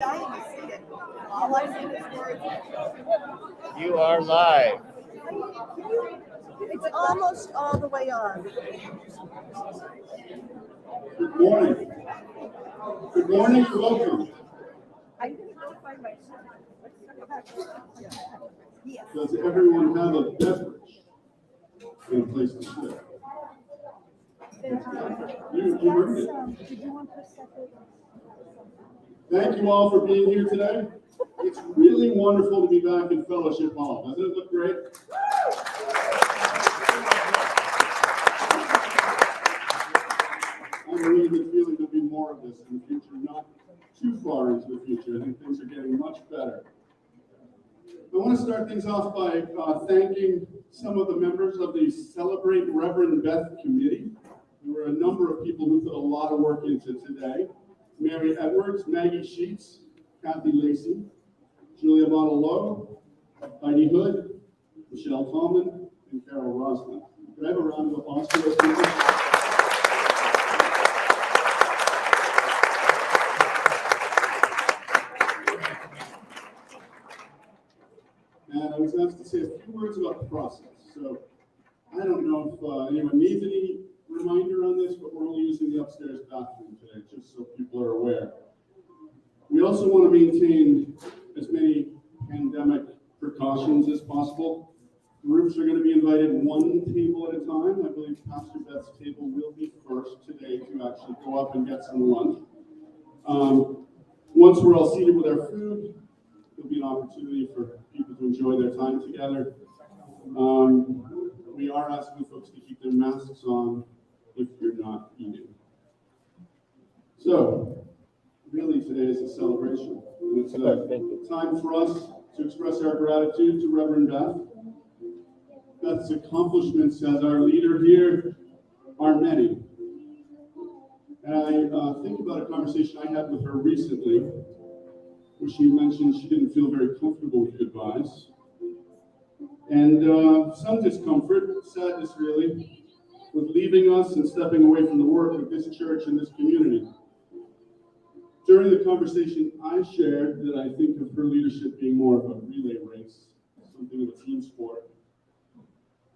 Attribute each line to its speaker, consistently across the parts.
Speaker 1: dying to see it. All I see is words.
Speaker 2: You are live.
Speaker 1: It's almost all the way on.
Speaker 3: Good morning. Good morning and welcome.
Speaker 1: I'm going to go find my son. Yes.
Speaker 3: Does everyone have a beverage and a place to sit? You heard it.
Speaker 1: Did you want Prosecco?
Speaker 3: Thank you all for being here today. It's really wonderful to be back in Fellowship Hall. Doesn't it look great? I have a really good feeling there'll be more of this in the future, not too far into the future. I think things are getting much better. I want to start things off by thanking some of the members of the Celebrate Reverend Beth committee. There were a number of people who put a lot of work into today. Mary Edwards, Maggie Sheets, Kathy Lacey, Julia Bonalow, Heidi Hood, Michelle Tallman, and Carol Roslin. Could I have a round of applause for those people? And I was asked to say a few words about the process. So I don't know if anyone needs any reminder on this, but we're only using the upstairs bathroom today, just so people are aware. We also want to maintain as many pandemic precautions as possible. Groups are going to be invited one table at a time. I believe Pastor Beth's table will be first today to actually go up and get some lunch. Once we're all seated with our food, there'll be an opportunity for people to enjoy their time together. We are asking folks to keep their masks on if you're not eating. So, really today is a celebration. And it's a time for us to express our gratitude to Reverend Beth. Beth's accomplishments as our leader here are many. And I think about a conversation I had with her recently, where she mentioned she didn't feel very comfortable with goodbyes. And some discomfort, sadness really, with leaving us and stepping away from the work of this church and this community. During the conversation, I shared that I think of her leadership being more of a relay race, something of a team sport,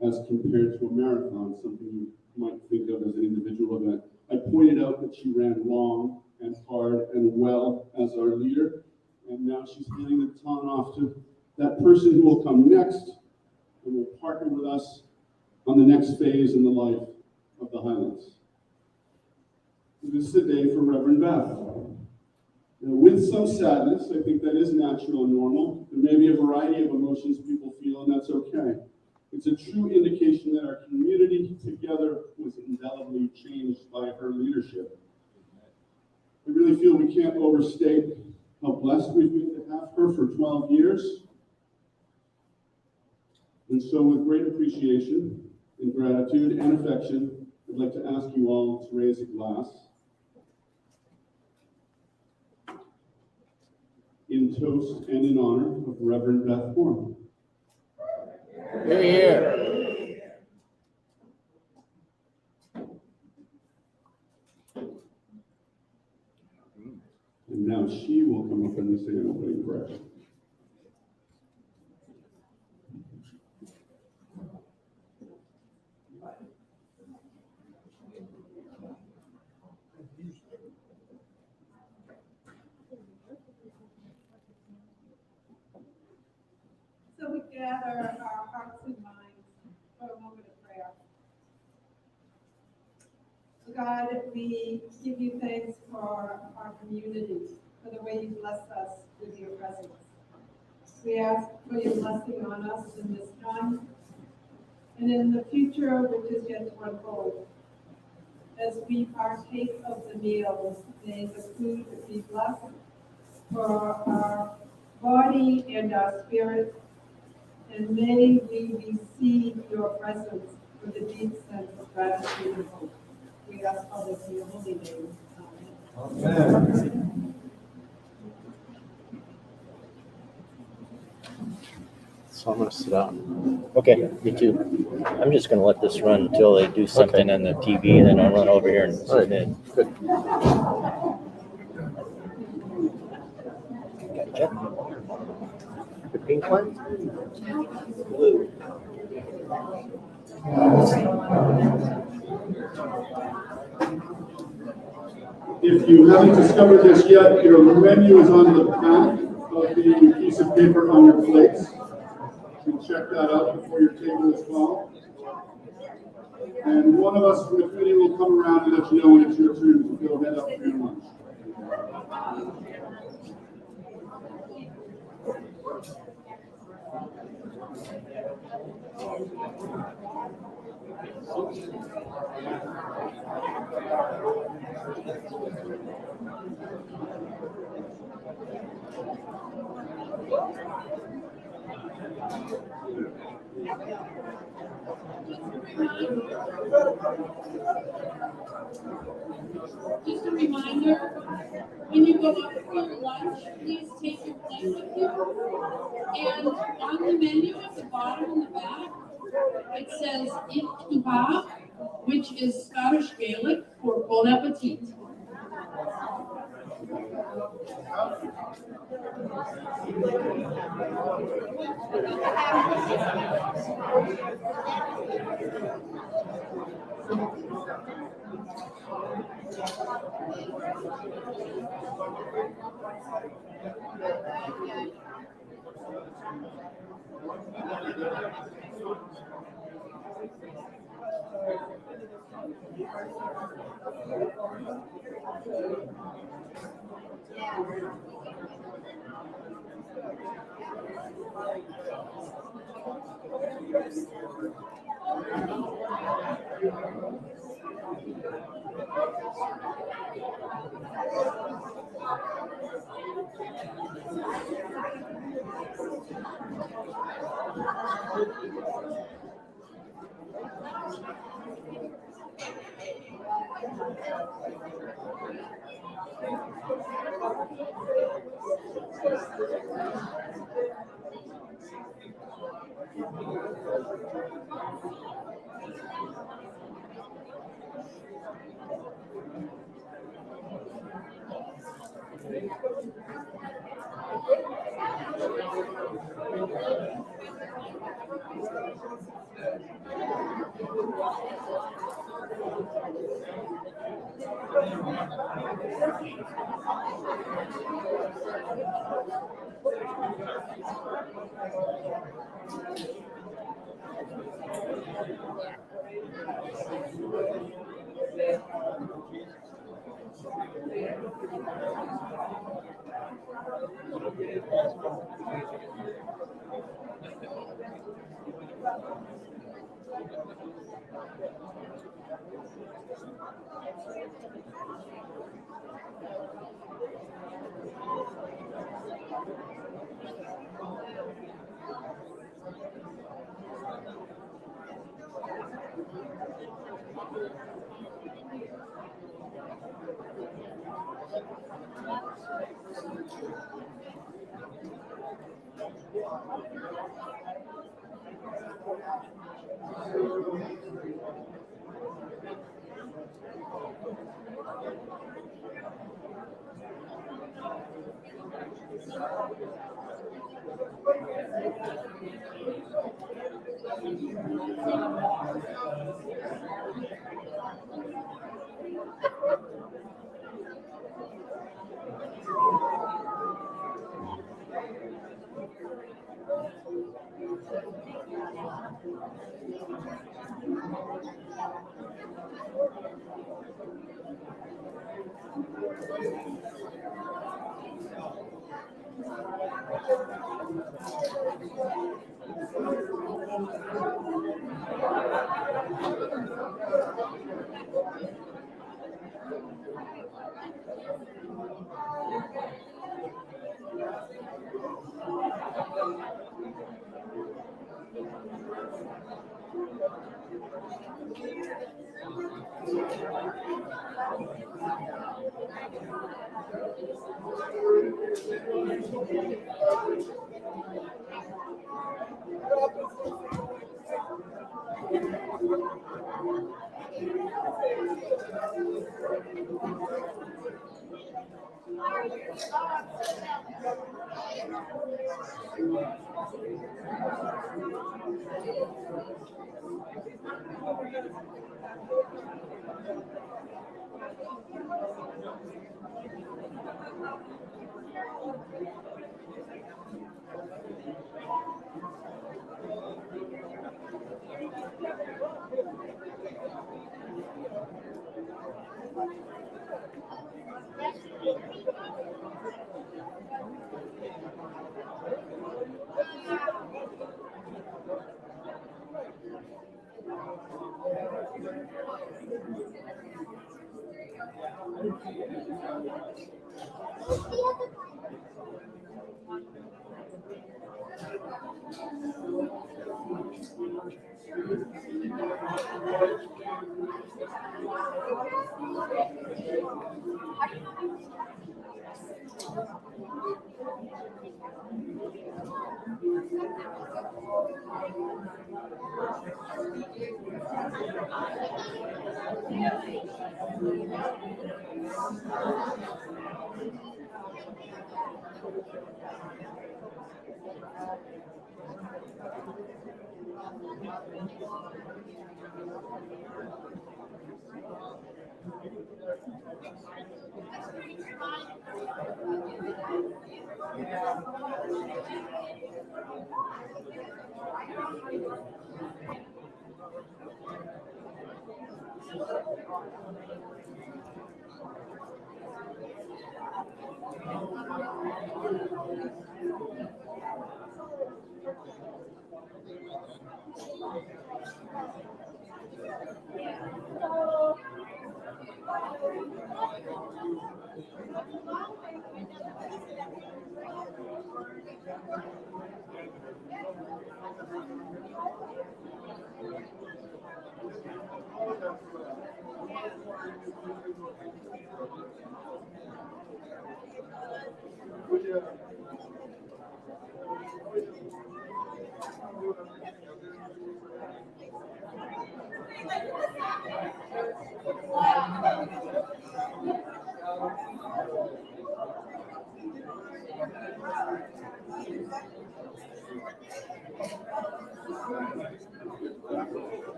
Speaker 3: as compared to a marathon, something you might think of as an individual event. I pointed out that she ran long and hard and well as our leader, and now she's handing the baton off to that person who will come next and will partner with us on the next phase in the life of the Highlands. This is a day for Reverend Beth. With some sadness, I think that is natural and normal. There may be a variety of emotions people feel, and that's okay. It's a true indication that our community together was indelibly changed by her leadership. I really feel we can't overstate how blessed we've been to have her for 12 years. And so with great appreciation and gratitude and affection, I'd like to ask you all to raise a glass in toast and in honor of Reverend Beth Horn.
Speaker 2: You're here.
Speaker 3: And now she will come up and say an opening prayer.
Speaker 4: So we gather our hearts and minds for a moment of prayer. God, we give you thanks for our community, for the way you bless us with your presence. We ask for your blessing on us in this time and in the future which is yet to unfold. As we partake of the meal, may the food be blessed for our body and our spirit, and may we receive your presence with a deep sense of gratitude and hope. We ask all this in your holy name. Amen.
Speaker 2: Amen. So I'm going to sit down. Okay, me too. I'm just going to let this run until they do something on the TV, and then I'll run over here and sit in. Good. Check. The pink one? Blue.
Speaker 3: If you haven't discovered this yet, your menu is on the back of the piece of paper on your plates. You can check that out before your table as well. And one of us from the committee will come around and let you know when it's your turn to go head up for your lunch.
Speaker 5: Just a reminder, when you go up for your lunch, please take your plate with you. And on the menu at the bottom and the back, it says "It kebab," which is Scottish Gaelic for bon appetit.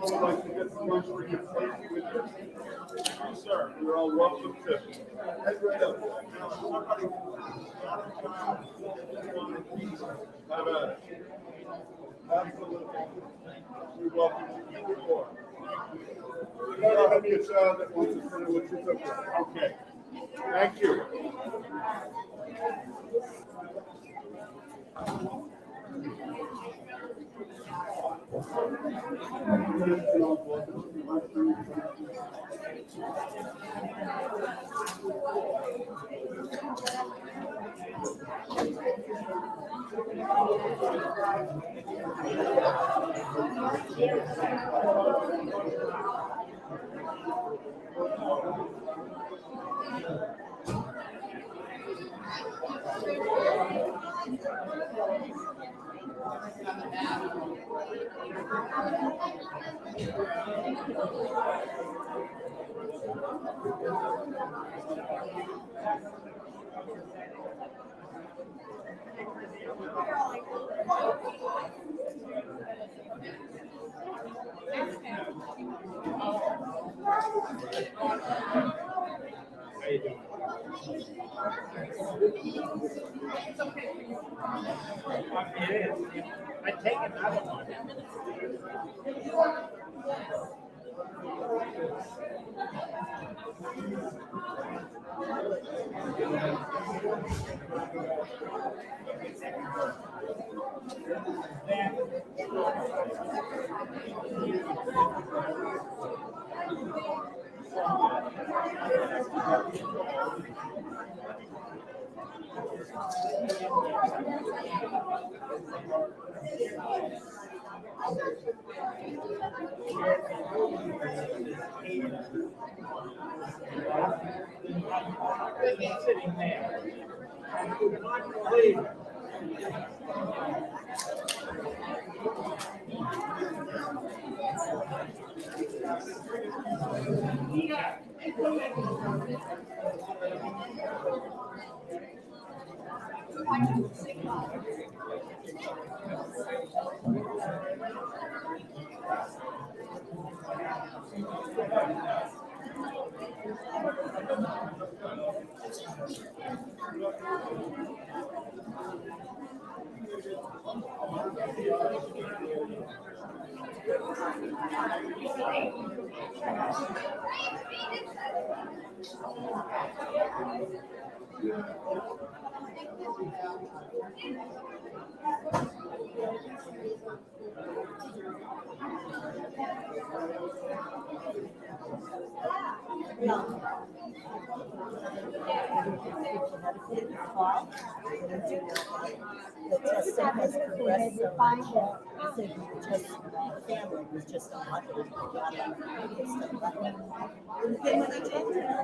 Speaker 3: Would like to get some lunch for you. Sir, you're all welcome to. Head right up. Have at it. Absolutely. You're welcome to either or. You gotta have me a child that wants to finish what you took. Okay. Thank you.
Speaker 2: I take another one. Sitting there. I could not believe it.
Speaker 1: The testing has progressed so much. I think just family was just unlucky. Then when I talked to her,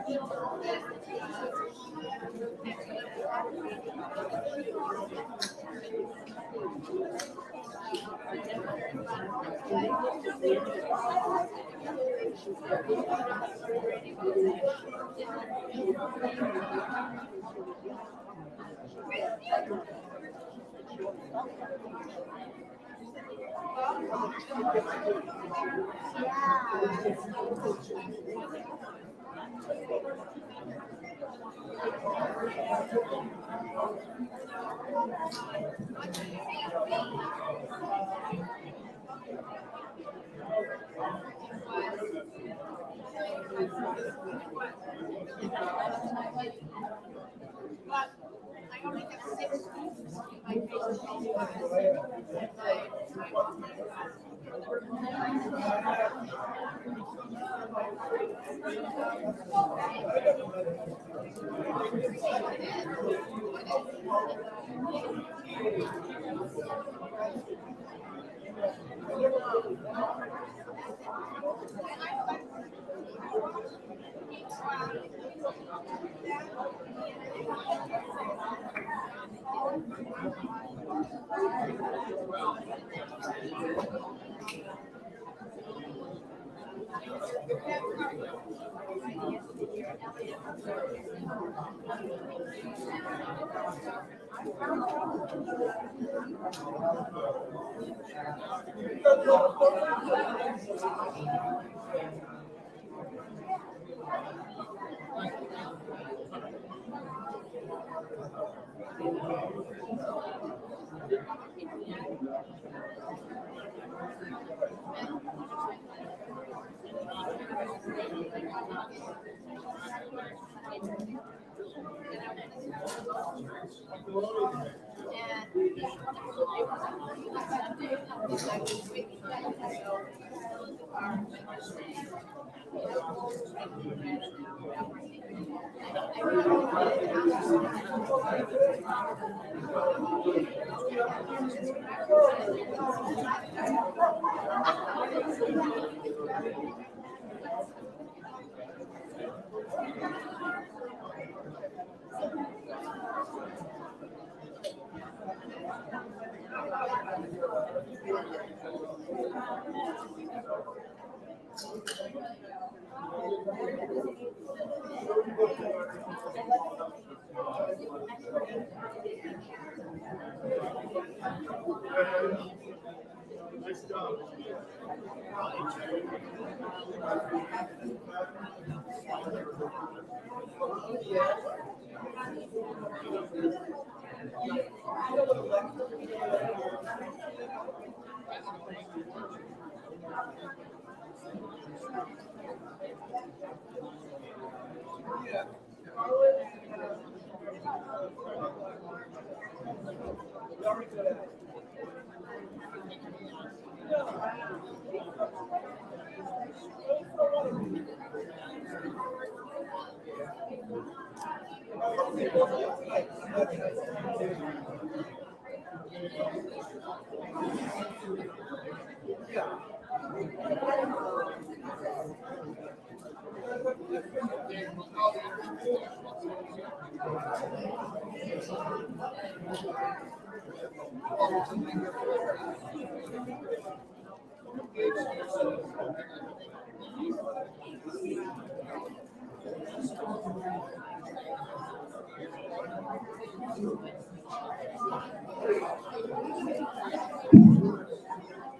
Speaker 3: Nice job.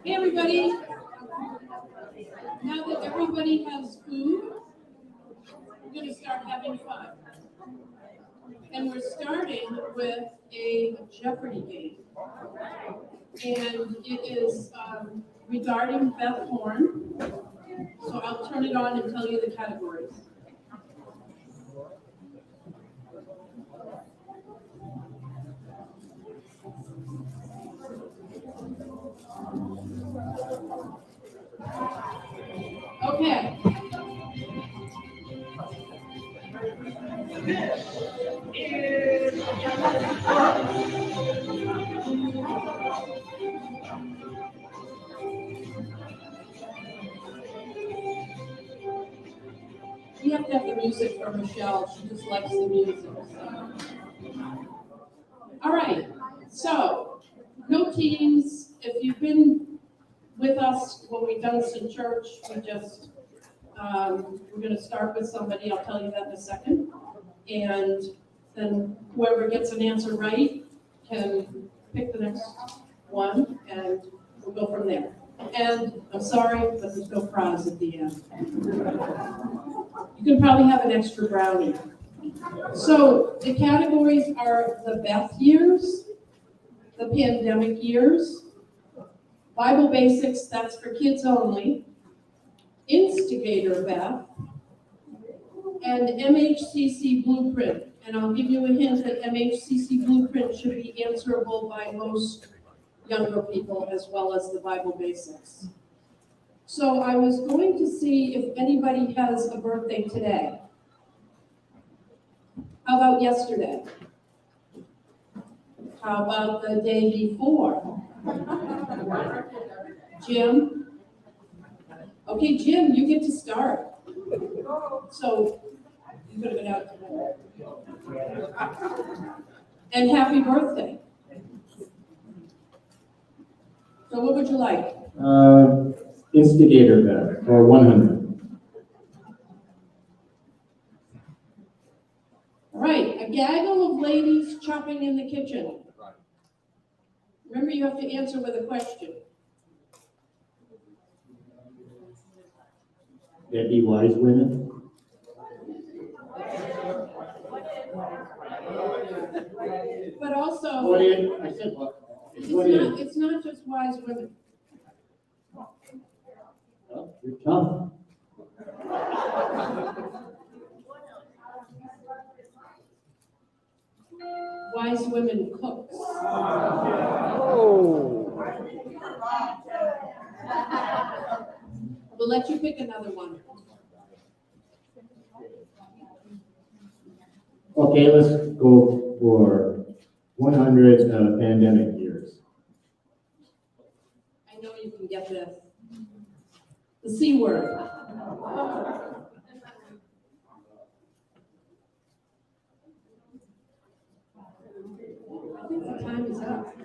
Speaker 5: Hey, everybody. Now that everybody has food, we're going to start having fun. And we're starting with a Jeopardy game. And it is regarding Beth Horn. So I'll turn it on and tell you the categories. Okay. You have to have the music for Michelle. She just likes the music. So. All right. So, no teams. If you've been with us when we've done this in church, we're going to start with somebody. I'll tell you that in a second. And then whoever gets an answer right can pick the next one, and we'll go from there. And I'm sorry, but there's no prize at the end. You can probably have an extra brownie. So the categories are the Beth years, the pandemic years, Bible basics, that's for kids only, Instigator Beth, and MHCC Blueprint. And I'll give you a hint that MHCC Blueprint should be answerable by most younger people as well as the Bible basics. So I was going to see if anybody has a birthday today. How about yesterday? How about the day before? Jim? Okay, Jim, you get to start. So you could have been out today. And happy birthday. So what would you like?
Speaker 6: Instigator Beth for 100.
Speaker 5: All right, a gaggle of ladies chopping in the kitchen. Remember, you have to answer with a question.
Speaker 6: Debbie Wise Women.
Speaker 5: But also,
Speaker 6: What is, I said what?
Speaker 5: it's not just wise women.
Speaker 6: Well, you're tough.
Speaker 5: Wise women cooks.
Speaker 2: Oh.
Speaker 5: We'll let you pick another one.
Speaker 6: Okay, let's go for 100 pandemic years.
Speaker 5: I know you can get this. The C word. I think the time is up.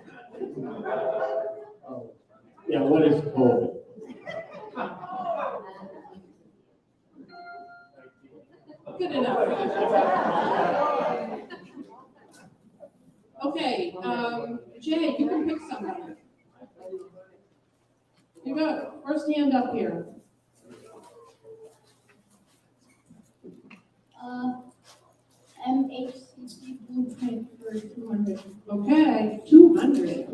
Speaker 6: Yeah, what is COVID?
Speaker 5: Good enough. Okay, Jay, you can pick somebody. You go. First hand up here.
Speaker 7: MHCC Blueprint for 200.
Speaker 5: Okay, 200.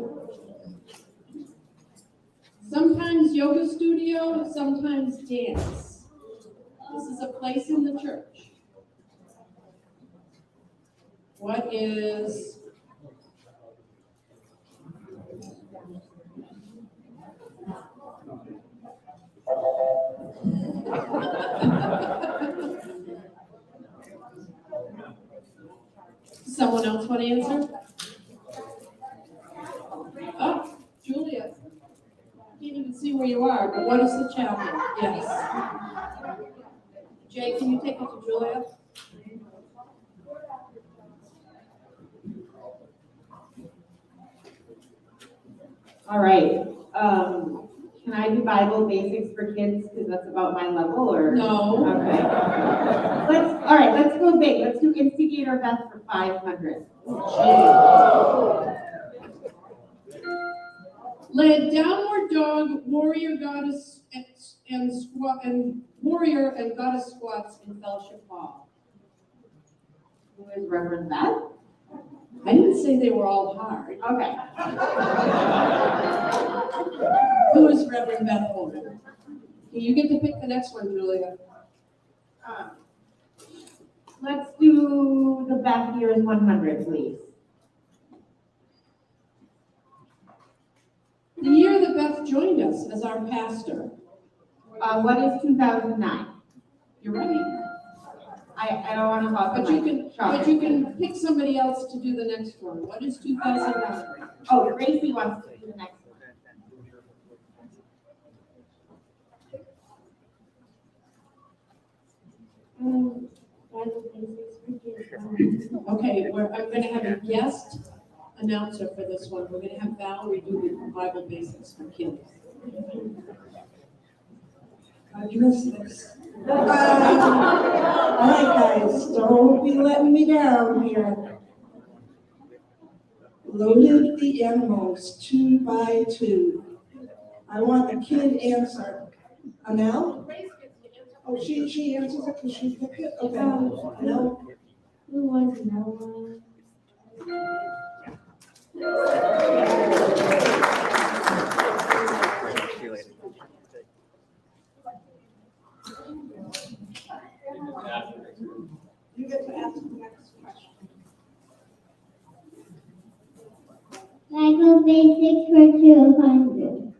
Speaker 5: Sometimes yoga studio, sometimes dance. This is a place in the church. What is someone else want to answer? Oh, Julia. Can't even see where you are, but what is the chapter? Yes. Jay, can you take it to Julia?
Speaker 8: All right. Can I do Bible basics for kids because that's about my level, or
Speaker 5: No.
Speaker 8: Okay. Let's go big. Let's do Instigator Beth for 500.
Speaker 5: Led downward dog, warrior goddess and warrior and goddess squats in fellowship hall.
Speaker 8: Who is Reverend Beth?
Speaker 5: I didn't say they were all hard.
Speaker 8: Okay.
Speaker 5: Who is Reverend Beth Holden? You get to pick the next one, Julia.
Speaker 8: Let's do the Beth years 100, please.
Speaker 5: The year that Beth joined us as our pastor.
Speaker 8: What is 2009?
Speaker 5: You're right.
Speaker 8: I don't want to hop
Speaker 5: But you can pick somebody else to do the next one. What is 2009?
Speaker 8: Oh, Gracie wants to do the next one.
Speaker 5: Okay, I'm gonna have a guest announcer for this one. We're gonna have Valerie do the Bible basics for kids.
Speaker 7: I missed this. All right, guys, don't be letting me down here. Loaded the animals 2 by 2. I want the kid answer. Anel? Oh, she answers it because she picked it? Okay. Anel?
Speaker 9: Who was Noah?
Speaker 7: You get to ask the next question.
Speaker 9: Bible basics for 200.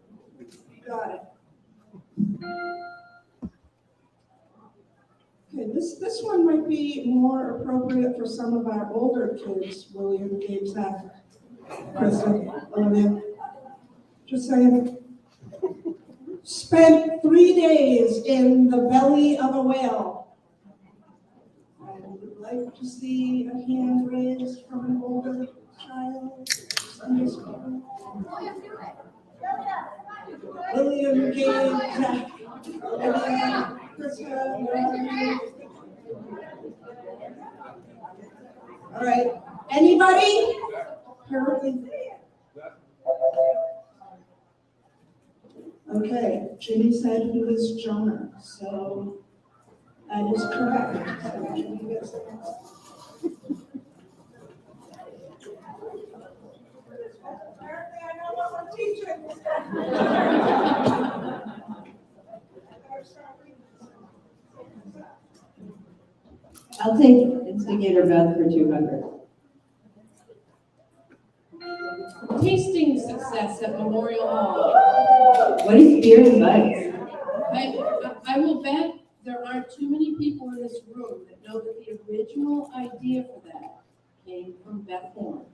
Speaker 7: You got it. Okay, this one might be more appropriate for some of our older kids, William, Gabe, Zach, Kristen, Olivia. Just saying. Spent 3 days in the belly of a whale. I would like to see a hand raised from an older child. Sunday school. William, Gabe, Zach, Olivia, Kristen, Olivia. All right, anybody? Apparently. Okay, Jimmy said he was Jonah, so that is correct. So Jimmy gets the next. Apparently I know what we're teaching.
Speaker 10: I'll take instigator Beth for 200.
Speaker 5: Tasting success at Memorial Hall.
Speaker 10: What is beer and bugs?
Speaker 5: I will bet there aren't too many people in this room that know that the original idea for that came from Beth Horn.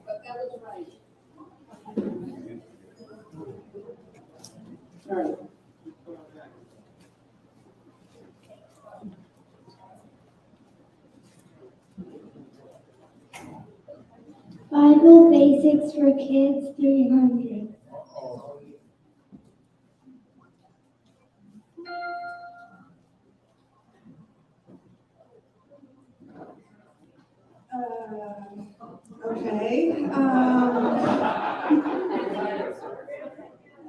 Speaker 5: But that was right. All right.
Speaker 9: Bible basics for kids 300.
Speaker 7: Okay.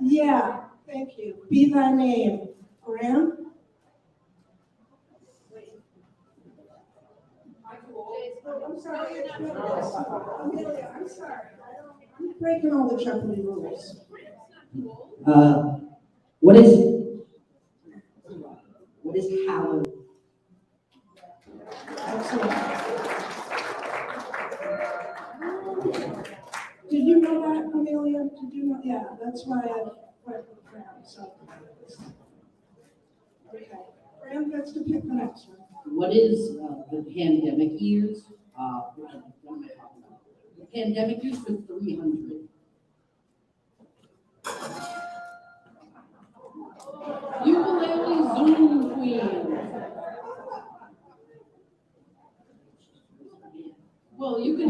Speaker 7: Yeah, thank you. Be thy name. Graham? I'm sorry. Amelia, I'm sorry. I'm breaking all the Jeopardy rules.
Speaker 10: What is hallowed?
Speaker 7: Excellent. Did you know that, Amelia? Did you know? Yeah, that's why I went with Graham. So, okay. Graham gets to pick the next one.
Speaker 10: What is the pandemic years? What am I talking about? The pandemic years for 300.
Speaker 5: Ukulele Zoom Queen. Well, you can.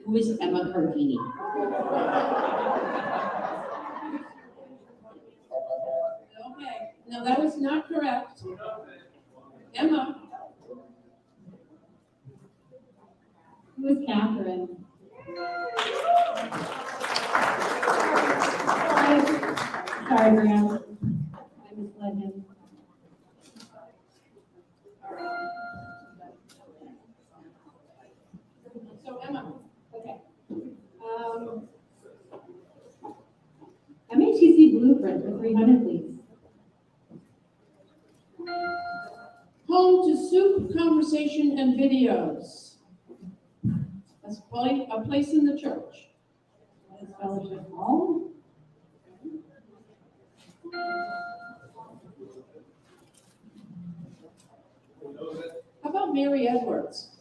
Speaker 10: Who is Emma Cardini?
Speaker 5: Okay, no, that was not correct. Emma.
Speaker 8: Who is Catherine? Sorry, Graham. I misled him.
Speaker 5: So Emma, okay.
Speaker 8: MATC blueprint for 300, please.
Speaker 5: Home to soup, conversation, and video. videos. A place in the church.
Speaker 8: Is fellowship hall?
Speaker 5: How about Mary Edwards?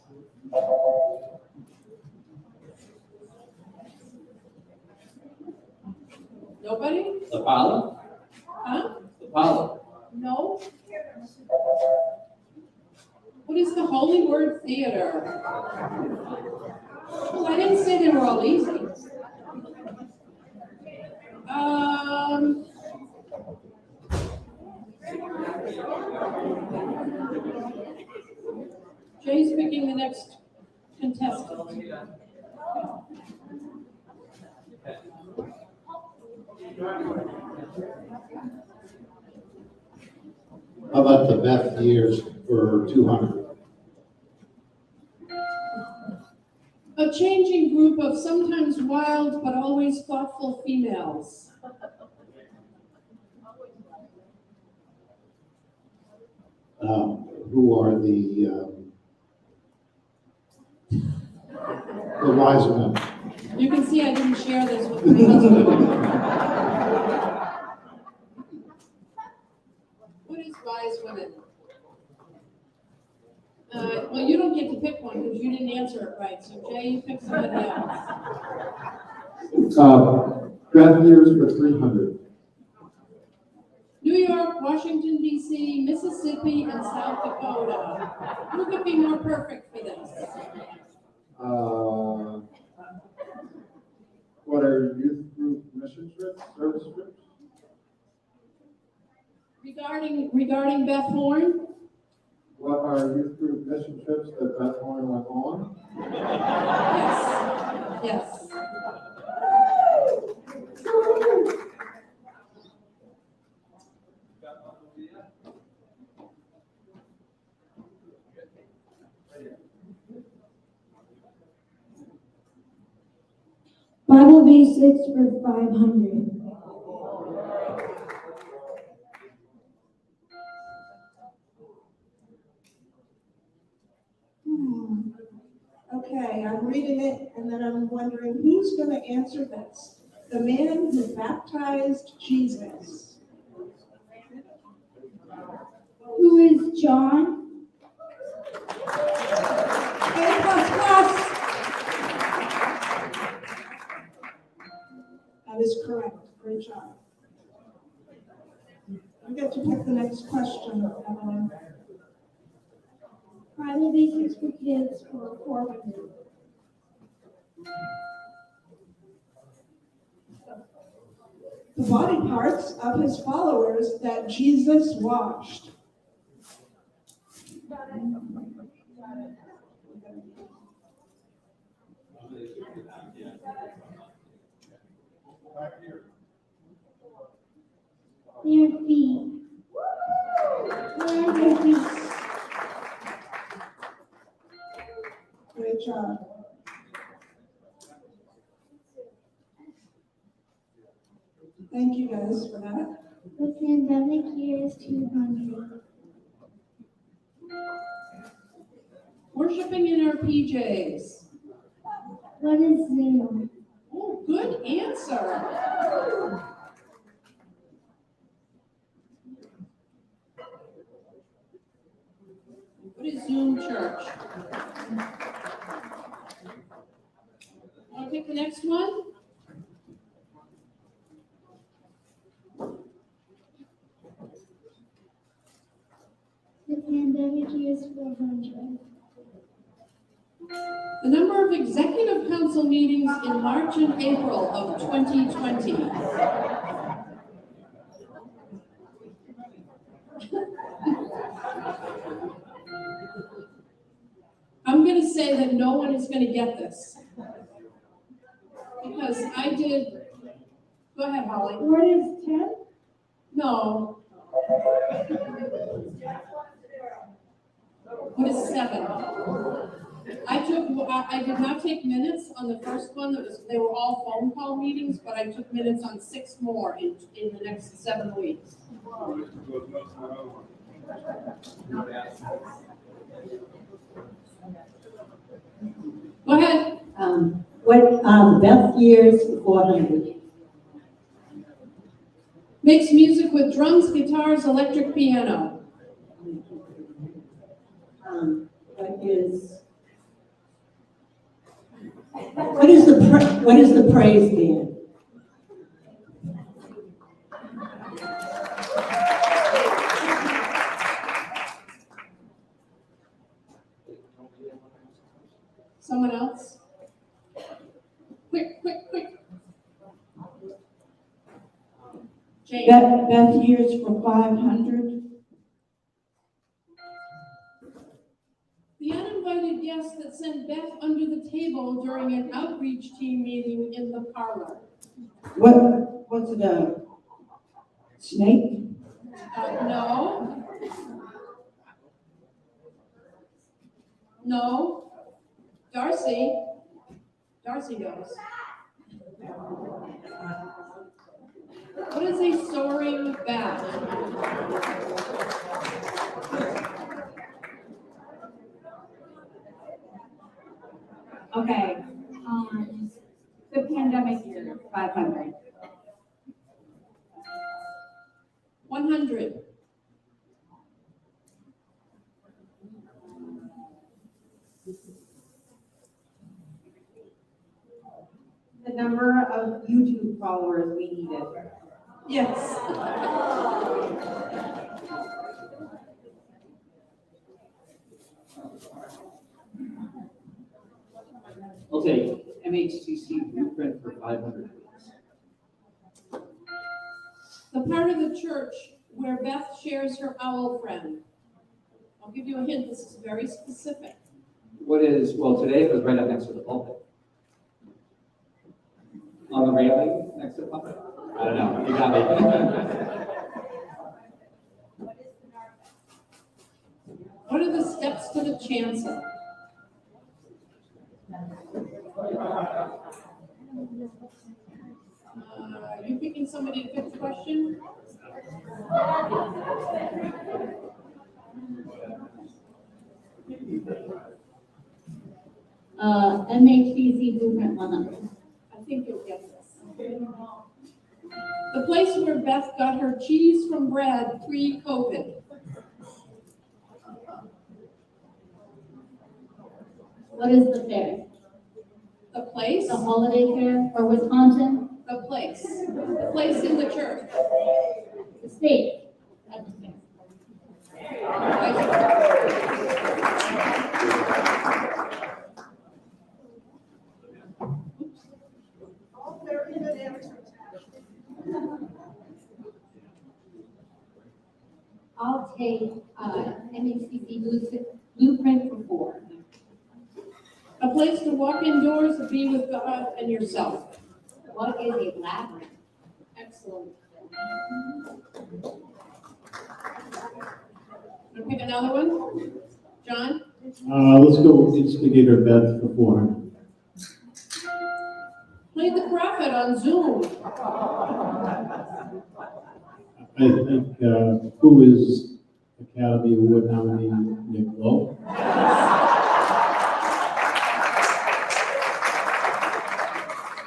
Speaker 5: Nobody?
Speaker 10: Apollo?
Speaker 5: Huh?
Speaker 10: Apollo.
Speaker 5: No? What is the Holy Word Theater? Well, I didn't say they were all easy. Jay's picking the next contestant.
Speaker 6: How about the Beth years for 200?
Speaker 5: A changing group of sometimes wild but always thoughtful females.
Speaker 6: Who are the wise men?
Speaker 5: You can see I didn't share this with my husband. What is wise women? Well, you don't get to pick one because you didn't answer it right. So Jay, you pick somebody else.
Speaker 6: Beth years for 300.
Speaker 5: New York, Washington, D.C., Mississippi, and South Dakota. Who could be more perfect for this?
Speaker 6: What are youth group mission trips, service trips?
Speaker 5: Regarding Beth Horn?
Speaker 6: What are youth group mission trips that Beth Horn went on?
Speaker 5: Yes.
Speaker 9: Bible Basics for 500.
Speaker 7: Okay, I'm reading it and then I'm wondering who's going to answer this? The man who baptized Jesus.
Speaker 9: Who is John?
Speaker 7: A plus plus. That is correct. Great job. You get to pick the next question, Evelyn.
Speaker 9: Bible Basics for Kids for 400.
Speaker 7: The body parts of his followers that Jesus washed.
Speaker 9: Their feet. Where are their feet?
Speaker 7: Great job. Thank you guys for that.
Speaker 9: The pandemic year is 200.
Speaker 5: Worshipping in our PJs.
Speaker 9: What is Zoom?
Speaker 5: Oh, good answer. What is Zoom Church? Want to pick the next one?
Speaker 9: The pandemic year is 400.
Speaker 5: The number of executive council meetings in March and April of 2020. I'm going to say that no one is going to get this. Because I did, go ahead, Holly.
Speaker 9: What is 10?
Speaker 5: No. What is 7? I did not take minutes on the first one. They were all phone call meetings, but I took minutes on 6 more in the next 7 weeks.
Speaker 10: Beth years, 400.
Speaker 5: Makes music with drums, guitars, electric piano.
Speaker 7: What is the praise band?
Speaker 5: Someone else? Quick. Jane.
Speaker 7: Beth years for 500.
Speaker 5: The uninvited guest that sent Beth under the table during an outreach team meeting in the parlor.
Speaker 7: What was it, a snake?
Speaker 5: No. No. Darcy knows. What is a soaring bat?
Speaker 8: Okay, the pandemic year, 500.
Speaker 5: 100.
Speaker 8: The number of YouTube followers we needed.
Speaker 5: Yes.
Speaker 11: I'll take MHCC blueprint for 500.
Speaker 5: The part of the church where Beth shares her owl friend. I'll give you a hint, this is very specific.
Speaker 11: Today it was right up next to the pulpit. On the railing next to the pulpit? I don't know, you got me.
Speaker 5: What are the steps to the chancel? You picking somebody to pick the question?
Speaker 8: MHCC blueprint 100.
Speaker 5: I think you'll get this. The place where Beth got her cheese from Brad pre-COVID.
Speaker 9: What is the fair?
Speaker 5: The place?
Speaker 9: The holiday fair for Wisconsin?
Speaker 5: The place. The place in the church.
Speaker 9: The state? At the fair.
Speaker 8: I'll take MHCC blueprint for 4.
Speaker 5: A place to walk indoors and be with God and yourself.
Speaker 8: What is a labyrinth?
Speaker 5: Excellent. Want to pick another one? John?
Speaker 6: Let's go with Instigator Beth for 400.
Speaker 5: Play the prophet on Zoom.
Speaker 6: I think, who is Academy Award nominee Nick Lowe?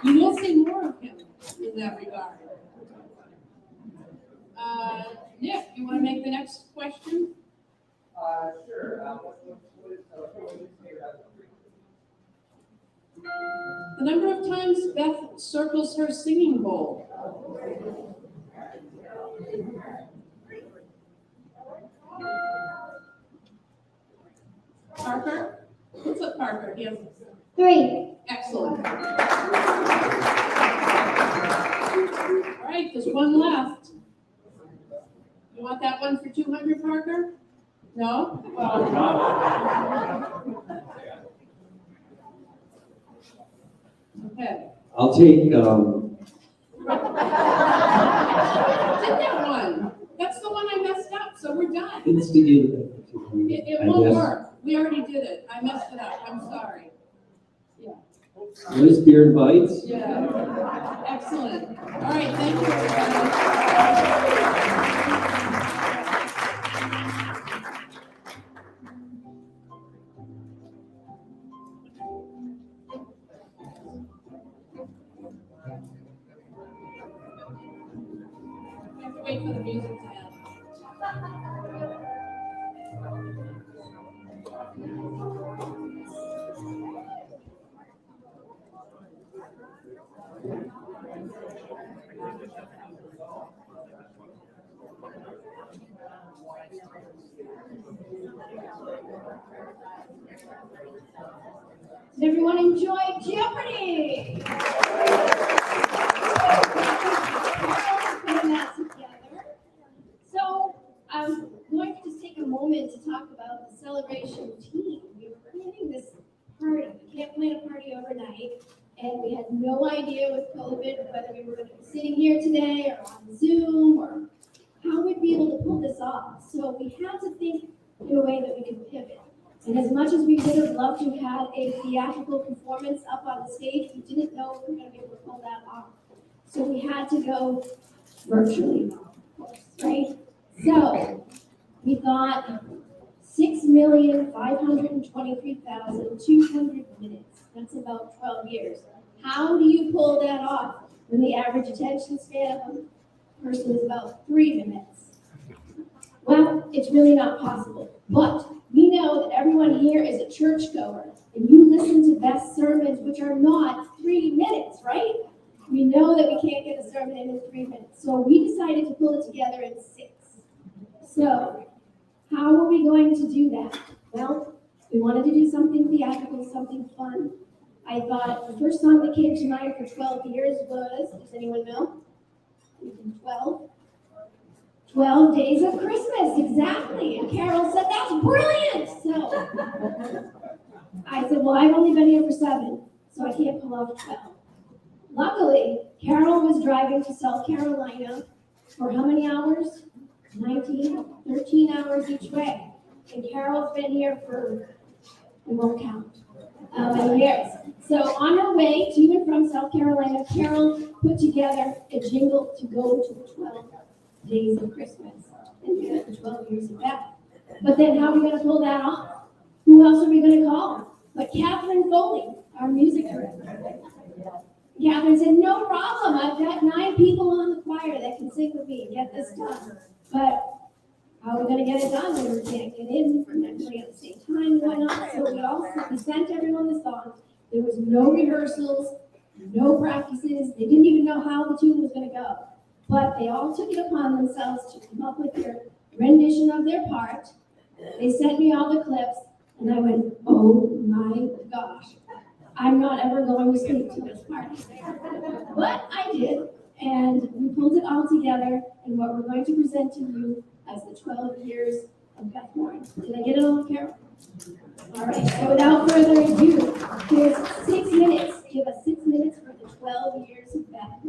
Speaker 5: You will see more of him in that regard. Nick, you want to make the next question?
Speaker 11: Sure.
Speaker 5: The number of times Beth circles her singing bowl. Parker? What's up, Parker? He has
Speaker 9: 3.
Speaker 5: excellent. All right, there's one left. You want that one for 200, Parker? No? Okay.
Speaker 11: I'll take,
Speaker 5: Did that one. That's the one I messed up, so we're done.
Speaker 11: Instigator Beth for 200.
Speaker 5: It
Speaker 11: I
Speaker 5: won't
Speaker 11: guess.
Speaker 5: work. We already did it. I messed it up. I'm sorry.
Speaker 11: Liz Beard Bites.
Speaker 5: Yeah. Excellent. All right, thank you, everybody. wait for the music to end.
Speaker 9: Did everyone enjoy Jeopardy? Putting that together. So I'm going to just take a moment to talk about the celebration team. We were planning this party. We can't plan a party overnight, and we had no idea with COVID whether we were going to be sitting here today or on Zoom or how we'd be able to pull this off. So we had to think in a way that we could pivot. And as much as we would have loved to have had a theatrical performance up on the stage, we didn't know if we were going to be able to pull that off. So we had to go virtually, of course, right? So we thought 6,523,200 minutes. That's about 12 years. How do you pull that off when the average attention span of a person is about 3 minutes? Well, it's really not possible. But we know that everyone here is a churchgoer, and you listen to Beth's sermons, which are not 3 minutes, right? We know that we can't get a sermon in 3 minutes. So we decided to pull it together in 6. So how are we going to do that? Well, we wanted to do something theatrical, something fun. I thought the first song that came to mind for 12 years was, does anyone know? 12 Days of Christmas, exactly. And Carol said, that's brilliant. So I said, well, I've only been here for 7, so I can't pull off 12. Luckily, Carol was driving to South Carolina for how many hours? 13 hours each way. And Carol's been here for, we won't count, many years. So on her way to and from South Carolina, Carol put together a jingle to go to the 12 Days of Christmas and the 12 years of Beth. But then how are we going to pull that off? Who else are we going to call? But Catherine Foley, our music director. Catherine said, no problem. I've got 9 people on the choir that can sing with me and get this done. But how are we going to get it done when we can't get in from everybody at the same time and whatnot? So we sent everyone the songs. There was no rehearsals, no practices. They didn't even know how the tune was going to go. But they all took it upon themselves to come up with their rendition of their part. They sent me all the clips, and I went, oh my gosh. I'm not ever going to sleep to this part. But I did, and we pulled it all together in what we're going to present to you as the 12 years of Beth Warren. Did I get it all, Carol? All right, so without further ado, here's 6 minutes. Give us 6 minutes for the 12 years of Beth.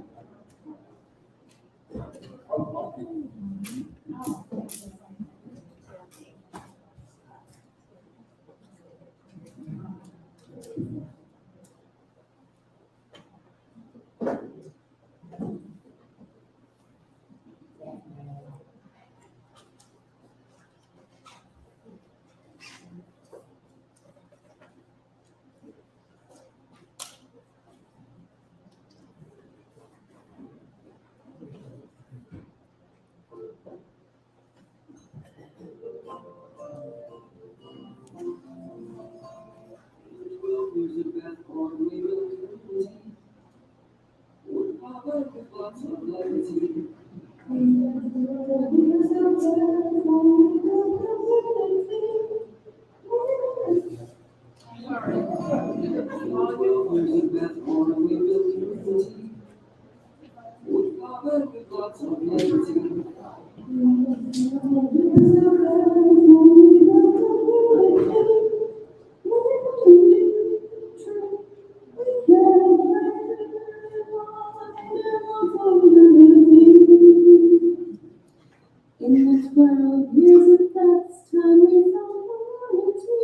Speaker 12: In the 12 years of Beth's time, we found unity.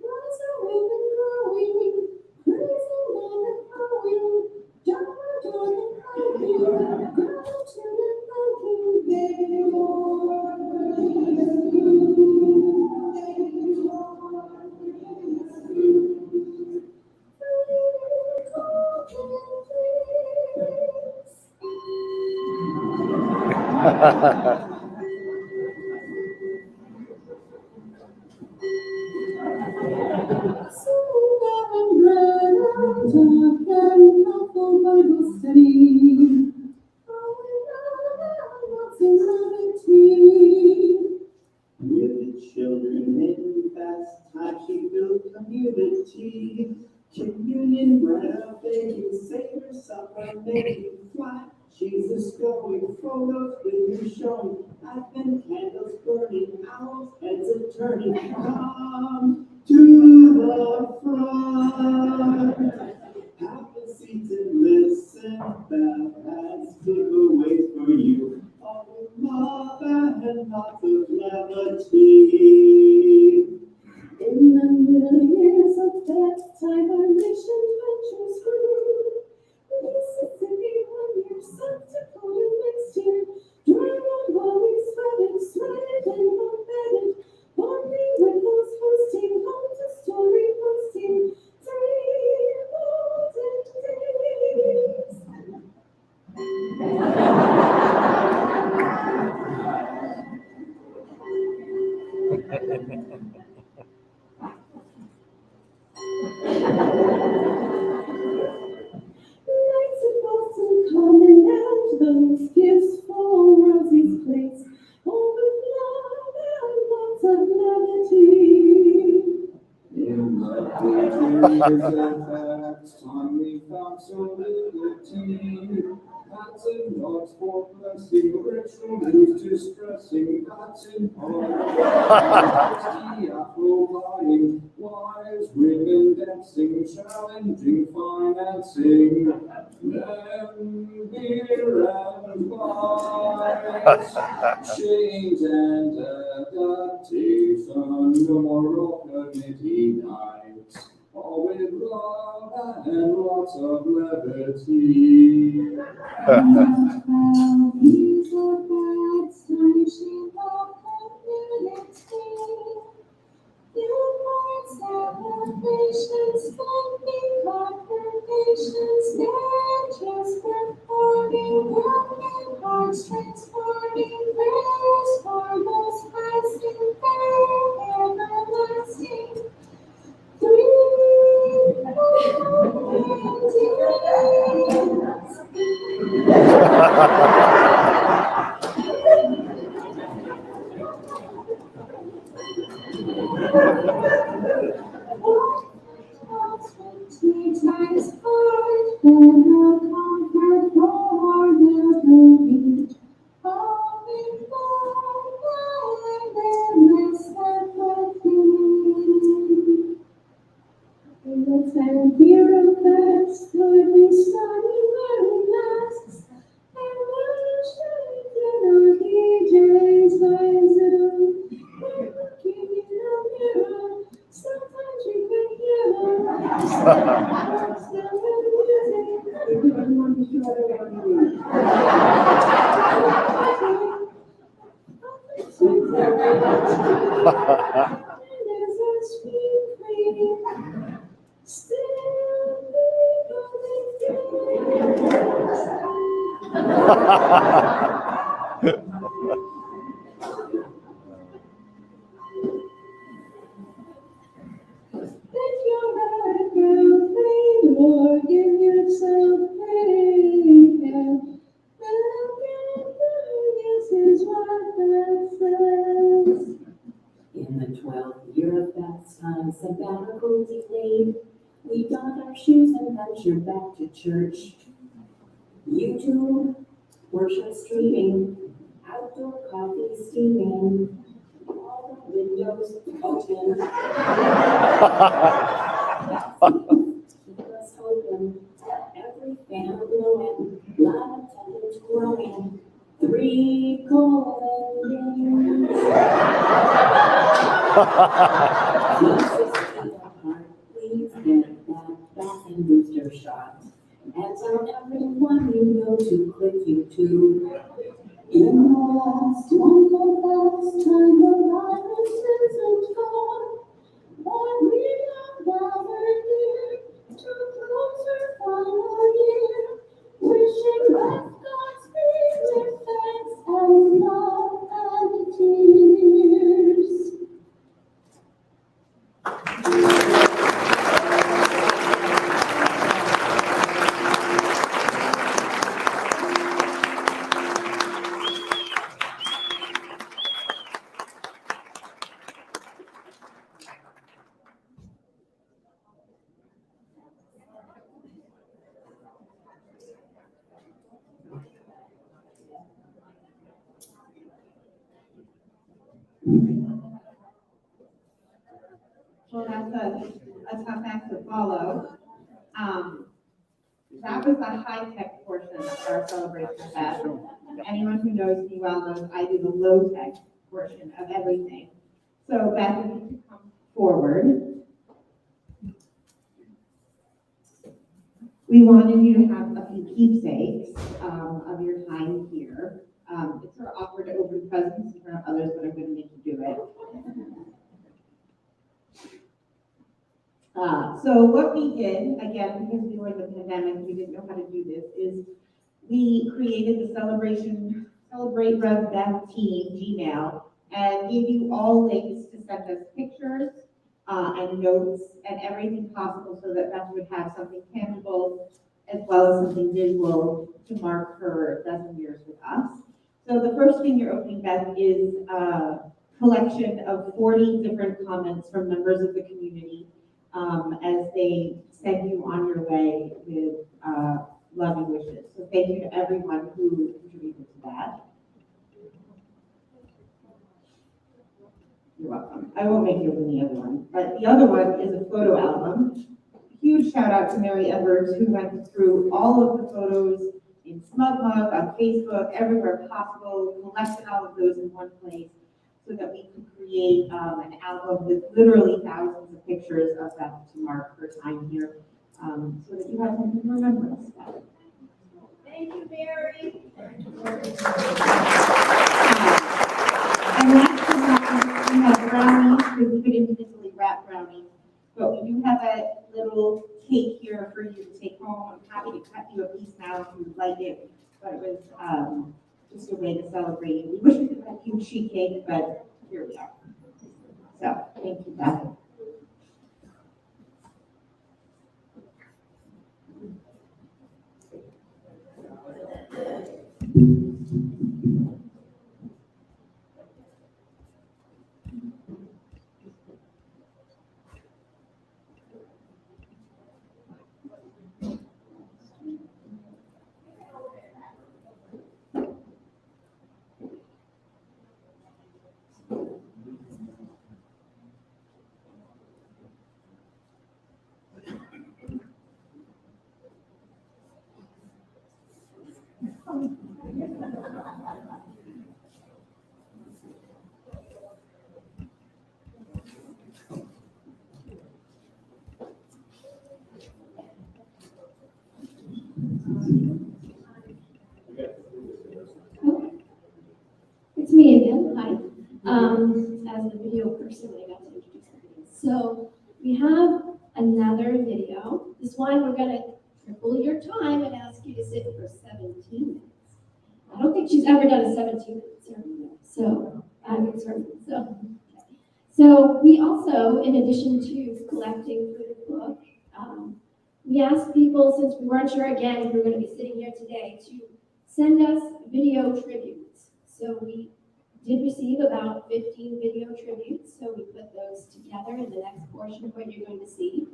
Speaker 12: Rise awake and growing, praising God and bowing, down and thanking, gratitude and thanking, baby Lord. So now I'm glad I'm talking helpful Bible study. Oh, what's in
Speaker 13: With the children in fast time, she built community. Communion, bread of baking, Savior, supper, making fly. Jesus going, photos with you showing. Advent candles burning, owls, heads are turning. Come to the front. Have a seat and listen. Beth has giveaways for you. All with love and lots of levity.
Speaker 12: In the middle years of that time, our mission ventures grew. Mississippi 1 year, South Dakota next year. Drive on while we sweated and bombarded. Bonding with those hosting, home to story posting. 3 golden days. Nights in Boston coming out, those gifts for Rosie's place. All with love and lots of levity.
Speaker 13: In the pages of Acts, time we found some liberty. That's in God's for blessing, ritual news distressing. That's in honesty, apple buying, wise women dancing, challenging financing. Then beer and wines, change and adaptation, no more committee nights. All with love and lots of levity.
Speaker 12: These are bad sunshine of community. Newborn celebrations, funding confirmations, statues performing, broken hearts transforming, prayers for those Christ in faith everlasting. 3 times hard, then the comfort for the beat. All before my endless apathy. In the 10th year of Beth's time, we started wearing masks and worshiping in our DJ's visor. We're looking in the mirror, sometimes we can hear If you're at a cafe or give yourself care, this is what that says.
Speaker 14: In the 12th year of Beth's time, sabbatical delayed, we donned our shoes and ventured back to church. YouTube, worship streaming, outdoor coffee steaming, all the windows open. Keep us open, every fan blowing, live attendance growing, 3 golden days. Please get that vaccine booster shot. And tell everyone you know to click YouTube. In the last 1 time, the virus isn't gone. But we are gathered here to close our final year. Wishing Beth Godspeed with thanks and
Speaker 8: Well, that's a tough act to follow. That was the high-tech portion of our celebration, Beth. Anyone who knows me well knows I do the low-tech portion of everything. So Beth, if you could come forward. We wanted you to have a few keepsakes of your time here. It's sort of awkward to open presents in front of others, but I'm going to make you do it. So what we did, again, because we were in the pandemic, we didn't know how to do this, is we created the Celebrate Rev Beth Team Gmail and gave you all links to send us pictures and notes and everything possible so that Beth would have something tangible as well as something visual to mark her dozen years with us. So the first thing you're opening, Beth, is a collection of 40 different comments from members of the community as they send you on your way with loving wishes. So thank you to everyone who contributed to that. You're welcome. I won't make you open the other one, but the other one is a photo album. Huge shout out to Mary Edwards, who went through all of the photos in SmugMug, on Facebook, everywhere possible, collected all of those in one place so that we could create an album with literally thousands of pictures of Beth to mark her time here, so that you have something to remember us about.
Speaker 9: Thank you, Mary.
Speaker 8: And last but not least, we have brownies, because we could individually wrap brownies, but we do have a little cake here for you to take home. I'm happy to cut you a piece now if you would like it, but it was just a way to celebrate you. We wish we could have a huge sheet cake, but here we are. So, thank you, Beth.
Speaker 9: It's me again, hi. As the video person, I got to introduce everything. So we have another video. This one, we're gonna triple your time and ask you to sit for 17 minutes. I don't think she's ever done a 17-minute sermon, so I'm concerned. So we also, in addition to collecting for the book, we asked people, since we weren't sure again if we were going to be sitting here today, to send us video tributes. So we did receive about 15 video tributes, so we put those together in the next portion of what you're going to see.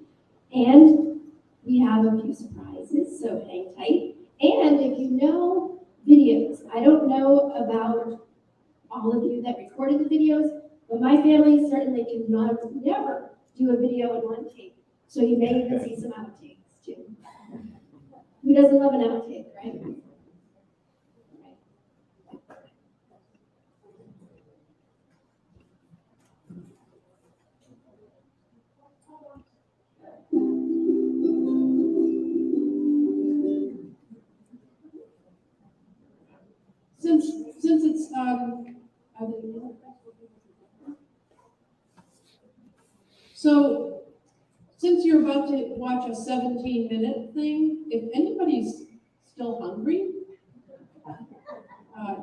Speaker 9: And we have a few surprises, so hang tight. And if you know videos, I don't know about all of you that recorded the videos, but my family certainly never do a video in one take. So you may even see some outtakes too. Who doesn't love an outtake, right?
Speaker 5: Since it's so since you're about to watch a 17-minute thing, if anybody's still hungry,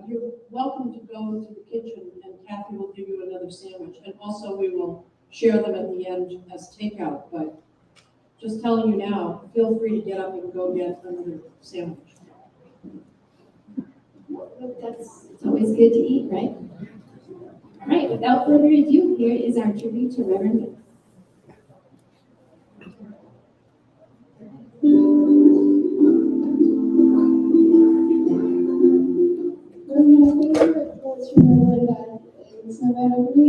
Speaker 5: you're welcome to go to the kitchen and Kathy will give you another sandwich. And also we will share them at the end as takeout, but just telling you now, feel free to get up and go get another sandwich.
Speaker 9: It's always good to eat, right? All right, without further ado, here is our tribute to Reverend Beth.
Speaker 12: One of my favorite quotes from Reverend Beth is, no matter where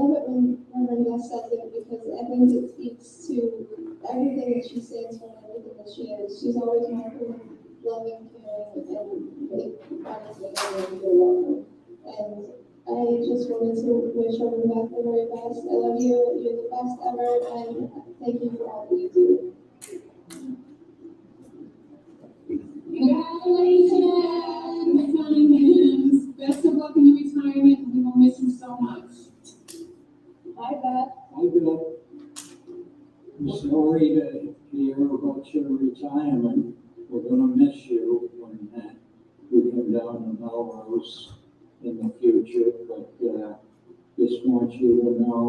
Speaker 12: love it when Beth says it because I think it speaks to everything that she stands for and everything that she is. She's always welcoming, loving, caring, and honestly, I feel welcome. And I just wanted to wish Reverend Beth the very best. I love you. You're the best ever, and thank you for all that you do.
Speaker 5: Congratulations, Simon. Best of luck in your retirement, and we will miss you so much. Hi, Beth.
Speaker 6: Hi, Bill. I'm sorry to hear about your retirement. We're gonna miss you when we come down to Melrose in the future, but just want you to know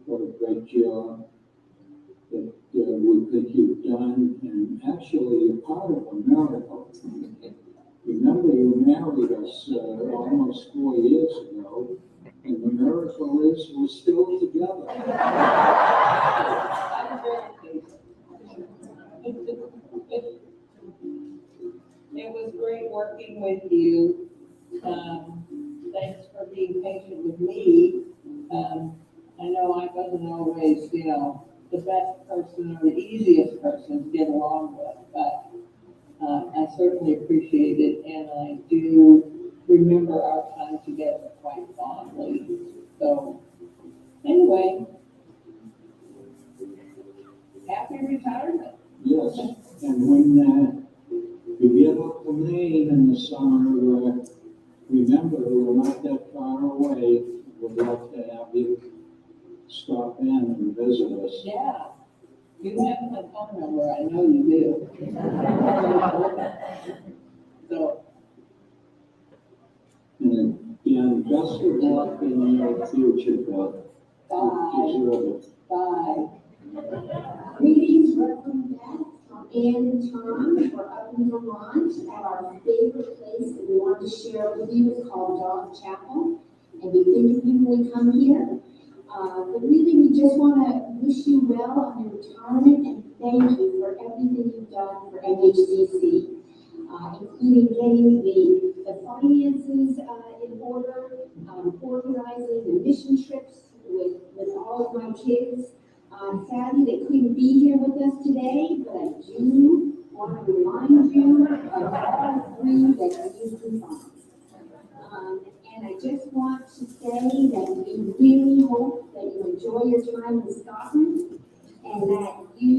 Speaker 6: what a great job that we think you've done, and actually you're part of a miracle. Remember, you married us almost 4 years ago, and the miracle is we're still together.
Speaker 15: It was great working with you. Thanks for being patient with me. I know I wasn't always, the best person or the easiest person to get along with, but I certainly appreciate it, and I do remember our time together quite fondly. So, anyway, happy retirement.
Speaker 6: Yes, and when you get up to Maine in the summer, remember, we're not that far away. We'd love to have you stop in and visit us.
Speaker 15: Yeah. You have my phone number, I know you do. So.
Speaker 6: And again, best of luck in your future, Beth.
Speaker 15: Bye. Bye.
Speaker 9: Greetings, Reverend Beth, from Ann and Tom. We're up in Vermont at our favorite place that we want to share with you. It's called Dog Chapel, and we think people will come here. But really, we just want to wish you well on your retirement and thank you for everything you've done for MHCC, including getting the finances in order, organizing the mission trips with all of my kids. Sadly, they couldn't be here with us today, but I do want to remind you of all three that you can find. And I just want to say that we really hope that you enjoy your time in Scotland and that you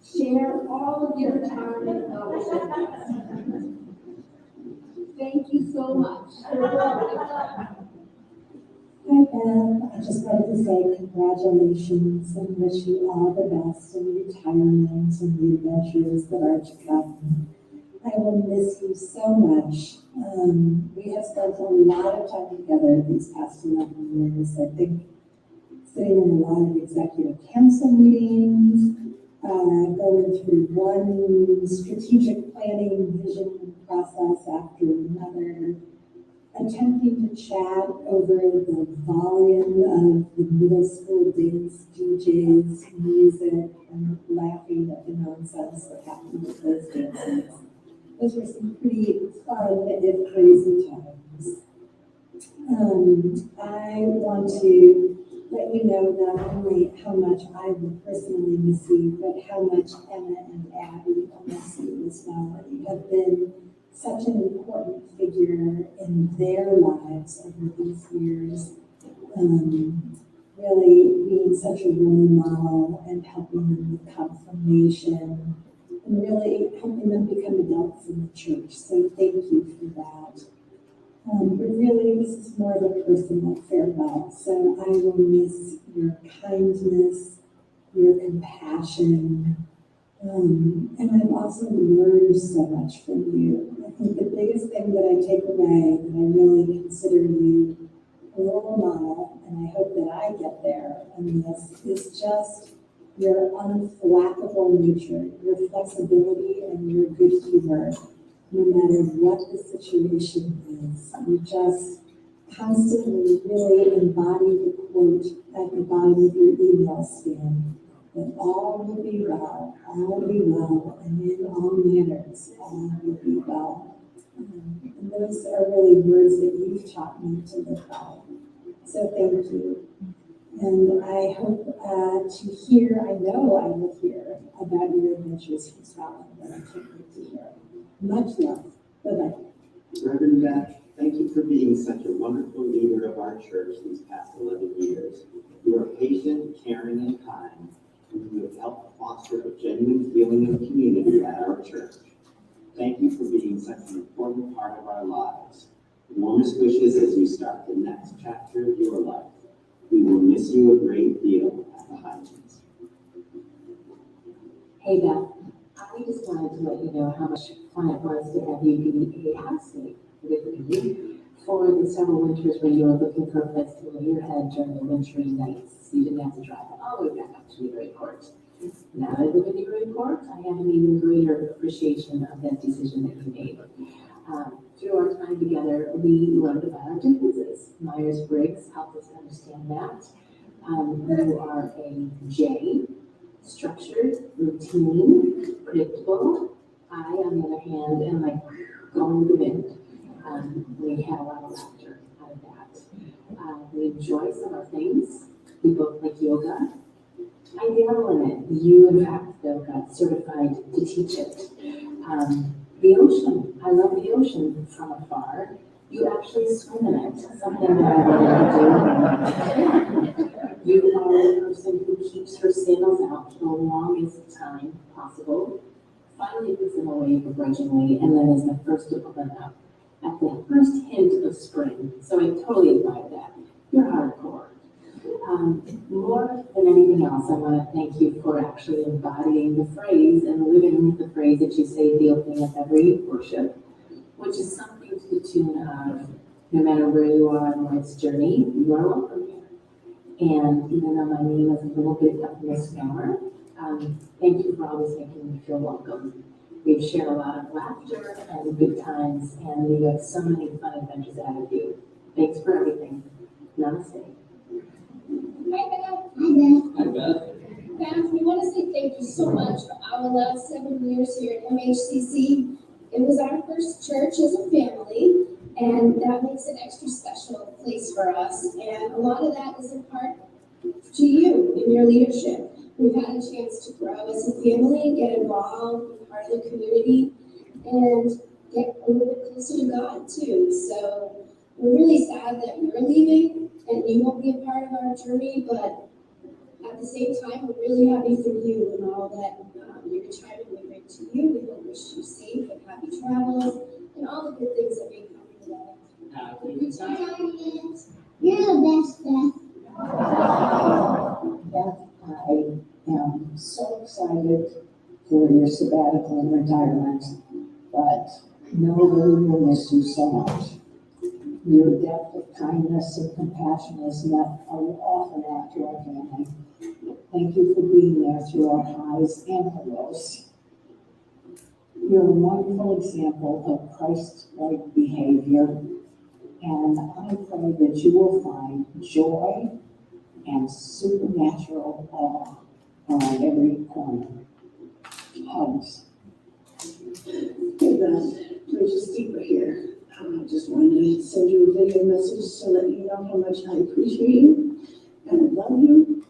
Speaker 9: share all of your retirement knowledge with us. Thank you so much.
Speaker 12: Hi, Beth. I just wanted to say congratulations and wish you all the best in retirement and the adventures that are to come. I will miss you so much. We have spent a lot of time together these past 11 years. I think sitting in a lot of executive council meetings, going through one strategic planning vision process after another, attempting to chat over the volume of the middle school dance DJs, music, and laughing at the nonsense that happened with those dances. Those were some pretty fun and crazy times. I want to let you know not only how much I will personally miss you, but how much Emma and Abby will miss you as well. You have been such an important figure in their lives over these years, really being such a role model and helping them with confirmation and really helping them become adults in the church. So thank you for that. But really, this is more of a personal farewell. So I will miss your kindness, your compassion, and I've also learned so much from you. I think the biggest thing that I take away, that I really consider you a role model, and I hope that I get there in this, is just your unflappable nature, your flexibility, and your good humor. No matter what the situation is, you just constantly really embody the quote at the bottom of your email stand, that all will be well, and in all manners, all will be well. And those are really words that you've taught me to live by. So thank you. And I hope to hear, I know I will hear about your adventures in Scotland, and I can't wait to hear. Much love. Bye-bye.
Speaker 13: Reverend Beth, thank you for being such a wonderful leader of our church these past 11 years. You are patient, caring, and kind, and you have helped foster a genuine feeling of community at our church. Thank you for being such an important part of our lives. Warmest wishes as you start the next chapter of your life. We will miss you a great deal at the Highlands.
Speaker 14: Hey Beth, I just wanted to let you know how much fun it was to have you be a housemate for the several winters when you were looking for a place to lay your head during the wintry nights. You didn't have to drive all the way back up to the Great Court. Now that I live in the Great Court, I have an even greater appreciation of that decision that you made. Through our time together, we learned about our differences. Myers-Briggs helped us understand that. You are a J, structured, routine, predictable. I, on the other hand, am like going with the wind. We had a lot of laughter out of that. We enjoy some of our things. We both like yoga. I dabble in it. You, in fact, though, got certified to teach it. The ocean. I love the ocean from afar. You actually swim in it, something that I wanted to do. You are a person who keeps her sails out for the longest time possible, finally puts them away begrudgingly, and then is the first to pull them out at the first hint of spring. So I totally admire that. You're hardcore. More than anything else, I want to thank you for actually embodying the phrase and living the phrase that you say at the opening of every worship, which is something to the tune of, no matter where you are on life's journey, you are welcome here. And even though my name is a little bit of a misnomer, thank you for always making me feel welcome. We've shared a lot of laughter and good times, and we have so many fun adventures ahead of you. Thanks for everything. Namaste.
Speaker 9: Hi, Beth.
Speaker 11: Hi, Beth.
Speaker 9: Beth, we want to say thank you so much for our last 7 years here at MHCC. It was our first church as a family, and that makes an extra special place for us. And a lot of that is in part to you in your leadership. We've had a chance to grow as a family, get involved, be part of the community, and get a little bit closer to God too. So we're really sad that you're leaving and you won't be a part of our journey, but at the same time, we're really happy for you and all that your retirement will bring to you. We will wish you safe and happy travels and all the good things that may come your way.
Speaker 11: Happy
Speaker 9: Retirement. You're the best, Beth.
Speaker 12: Beth, I am so excited for your sabbatical and retirement, but know that we will miss you so much. Your depth of kindness and compassion is met often after our family. Thank you for being there through our highs and our lows. You're a wonderful example of Christ-like behavior, and I pray that you will find joy and supernatural awe around every corner. Hugs.
Speaker 7: Hey Beth, Bridget Steeper here. I just wanted to send you a video message to let you know how much I appreciate you and I love you.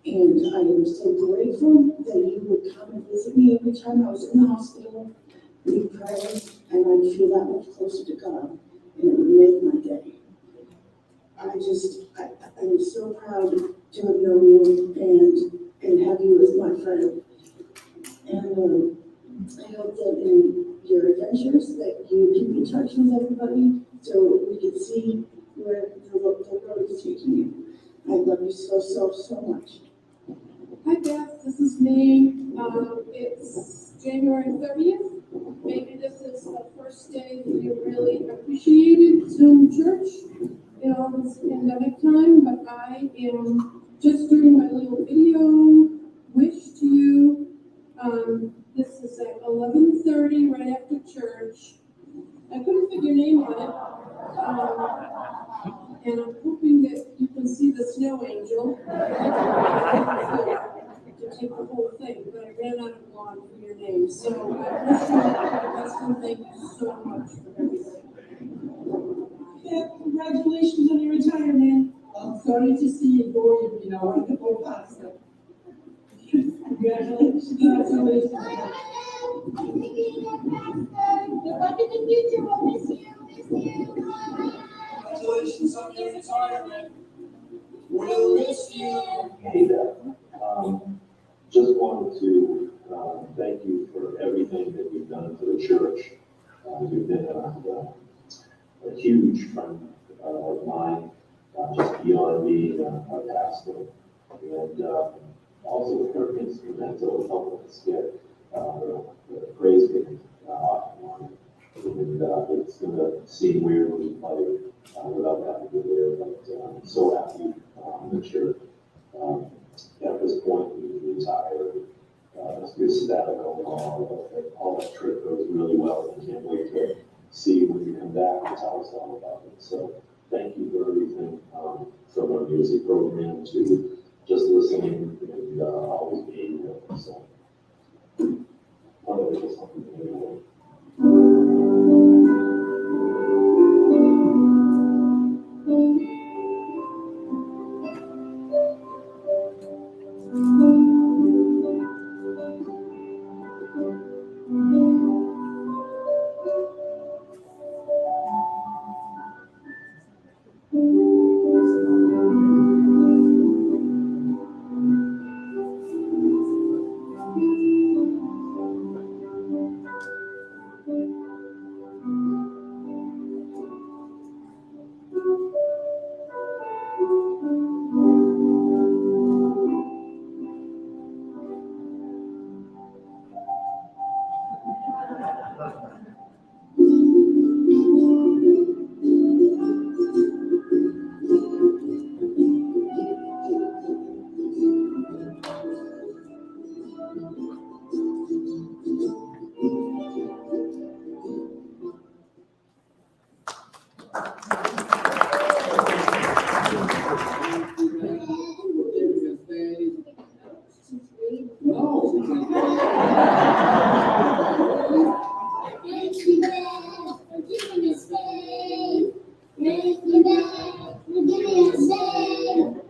Speaker 7: And I am so grateful that you would come and visit me every time I was in the hospital, read prayers, and I'd feel that much closer to God, and it would make my day. I'm so proud to have known you and have you as my friend. And I hope that in your adventures that you keep in touch with everybody so we can see where the road is taking you. I love you so, so, so much.
Speaker 5: Hi Beth, this is me. It's January 30th. Maybe this is the first day that you really appreciated Zoom church in all this pandemic time, but I am just doing my little video wish to you. This is at 11:30 right after church. I couldn't fit your name on it. And I'm hoping that you can see the snow angel. To take the whole thing, but I ran out of lawn for your name. So I wish you the best and thank you so much for everything.
Speaker 7: Yeah, congratulations on your retirement.
Speaker 15: sorry to see you go, you know, with the whole pasta. Congratulations. Congratulations.
Speaker 9: Good luck in the future. We'll miss you.
Speaker 13: Congratulations on your retirement. We'll miss you. Hey there. Just wanted to thank you for everything that you've done for the church. You've been a huge friend of mine, just beyond being a pastor. And also very instrumental in helping us get the praise band online. And it's going to seem weird when you play without having to there, but I'm so happy that you're at this point you retire. It's good sabbatical and all that trip goes really well. I can't wait to see you when you come back and tell us all about it. So thank you for everything, from our music program to just listening and always being there. So wanted to just something anyway.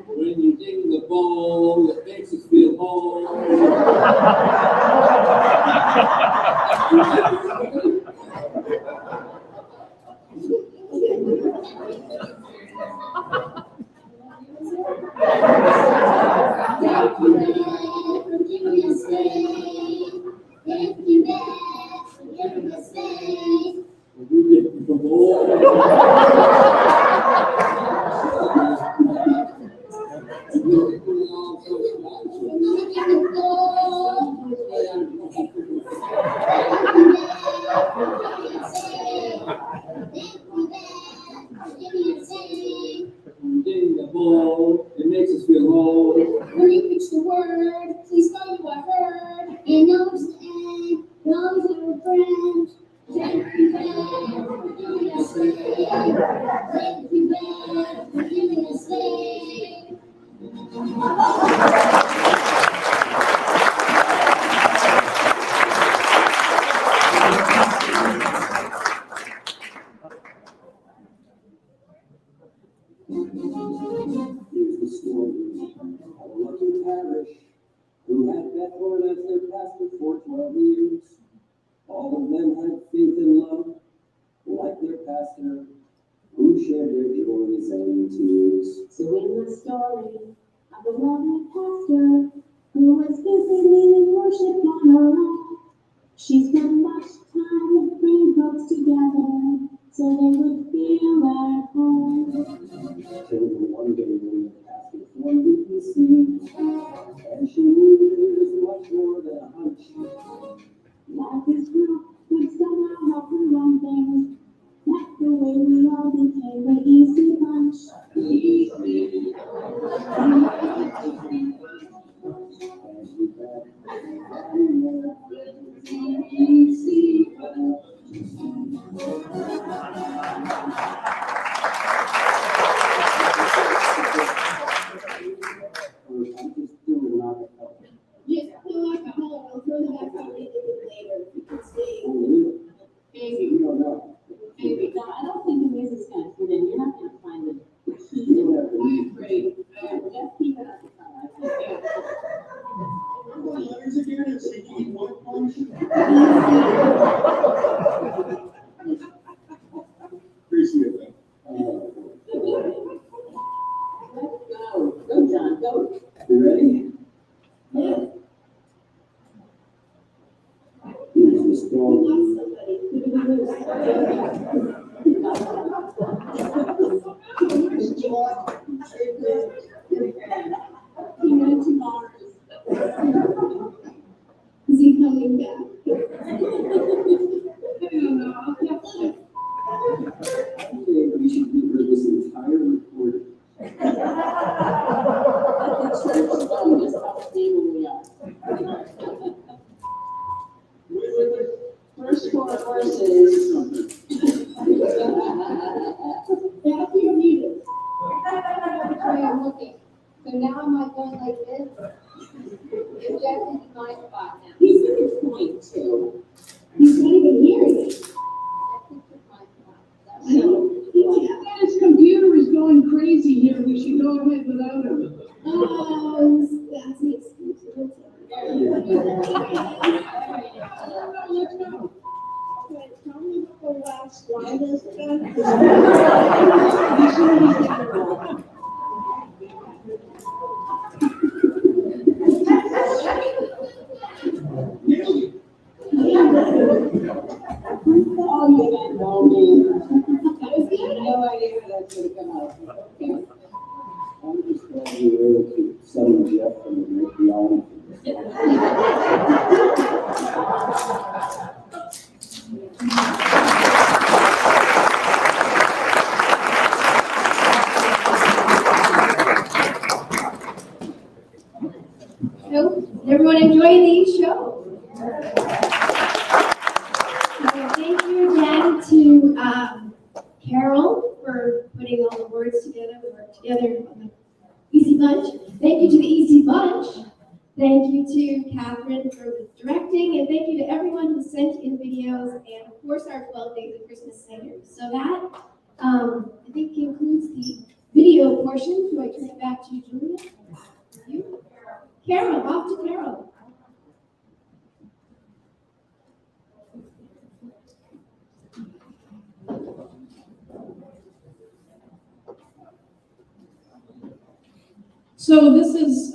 Speaker 13: When you dig the bowl, it makes us feel whole. It makes us feel whole.
Speaker 9: When you preach the word, please follow what I heard. And understand, long as we're friends. Thank you, God, for giving us faith. Thank you, God, for giving us faith.
Speaker 13: Here's the story of a lucky parish who had Beth as their pastor for 12 years. All of them had faith and love, like their pastor, who shared their joys and tears.
Speaker 14: So in the story of the lovely pastor who was busy leading worship on her own, she spent much time bringing folks together so they would feel at home.
Speaker 13: Till one day when the pastor formed the scene, and she knew there was much more than a hunch.
Speaker 14: Like this group would somehow help her run things, like the way we all became the easy bunch.
Speaker 9: Just feel like a hole. We'll throw the back out later. You can stay. Maybe. Maybe.
Speaker 14: No, I don't think the music's gonna fit in. You're not gonna find the key.
Speaker 9: I'm afraid.
Speaker 13: go. You ready?
Speaker 9: Yeah.
Speaker 13: Here's the storm.
Speaker 9: Somebody. Who do we lose?
Speaker 5: He went to Mars.
Speaker 9: Is he coming back?
Speaker 5: I don't know, I'll have to check.
Speaker 13: We should give her this entire recording.
Speaker 10: The church told us how stable we are.
Speaker 15: First four verses.
Speaker 9: Back you're muted. Sorry, I'm looking. So now am I going like this? If Jeff is in my spot now.
Speaker 10: He's in his point too.
Speaker 9: He's not even here yet.
Speaker 5: His computer is going crazy here, we should go ahead without him.
Speaker 9: Oh, that's an excuse.
Speaker 5: Let's go.
Speaker 15: Tell me what the last line is again. Oh, you didn't know me.
Speaker 9: That was good.
Speaker 15: No idea how that's gonna come out. Okay.
Speaker 13: I'm just glad you were able to summon Jeff from the great beyond.
Speaker 9: So, did everyone enjoy the show? Thank you again to Carol for putting all the words together. We worked together on the Easy Bunch. Thank you to the Easy Bunch. Thank you to Catherine for the directing, and thank you to everyone who sent in videos, and of course our 12 Days of Christmas singers. So that, I think, concludes the video portion. Do I turn it back to you, Julia? You? Carol, off to Carol.
Speaker 5: So this is,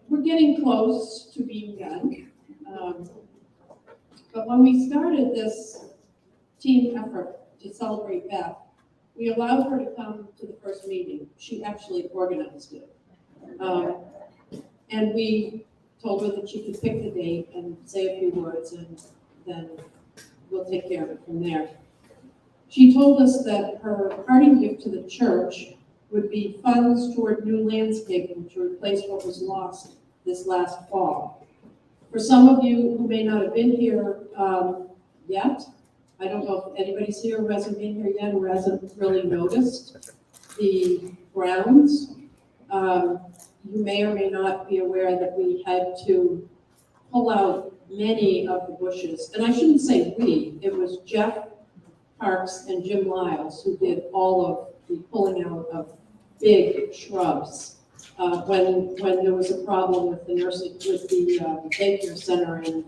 Speaker 5: we're getting close to being done. But when we started this team effort to celebrate Beth, we allowed her to come to the first meeting. She actually organized it. And we told her that she could pick the date and say a few words, and then we'll take care of it from there. She told us that her parting gift to the church would be funds toward new landscaping to replace what was lost this last fall. For some of you who may not have been here yet, I don't know if anybody's here who hasn't been here yet or hasn't really noticed the grounds. You may or may not be aware that we had to pull out many of the bushes. And I shouldn't say we, it was Jeff Parks and Jim Lyles who did all of the pulling out of big shrubs when there was a problem with the nursing, with the daycare center, and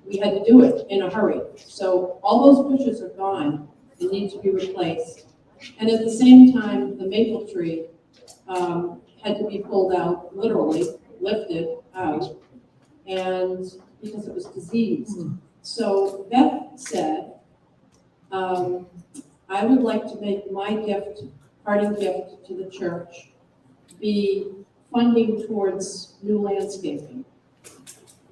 Speaker 5: we had to do it in a hurry. So all those bushes are gone and need to be replaced. And at the same time, the maple tree had to be pulled out, literally lifted out, and because it was diseased. So Beth said, I would like to make my gift, parting gift to the church, be funding towards new landscaping.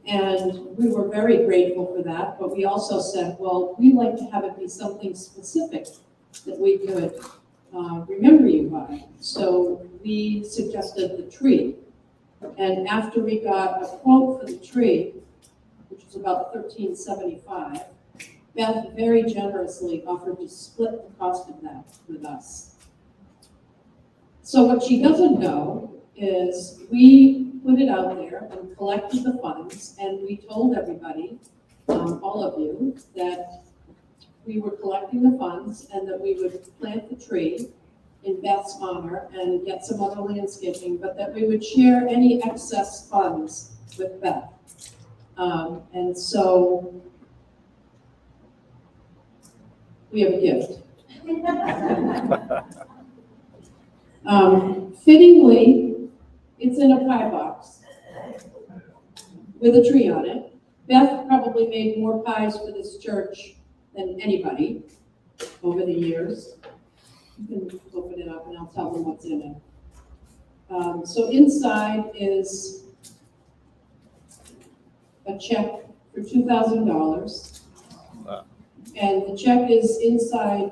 Speaker 5: And we were very grateful for that, but we also said, well, we'd like to have it be something specific that we could remember you by. So we suggested the tree. And after we got a quote for the tree, which was about $13.75, Beth very generously offered to split the cost of that with us. So what she doesn't know is we put it out there and collected the funds, and we told everybody, all of you, that we were collecting the funds and that we would plant the tree in Beth's honor and get some other landscaping, but that we would share any excess funds with Beth. And so we have a gift. Fittingly, It's in a pie box with a tree on it. Beth probably made more pies for this church than anybody over the years. You can open it up and I'll tell them what's in it. So inside is a check for $2,000.
Speaker 2: Wow.
Speaker 5: And the check is inside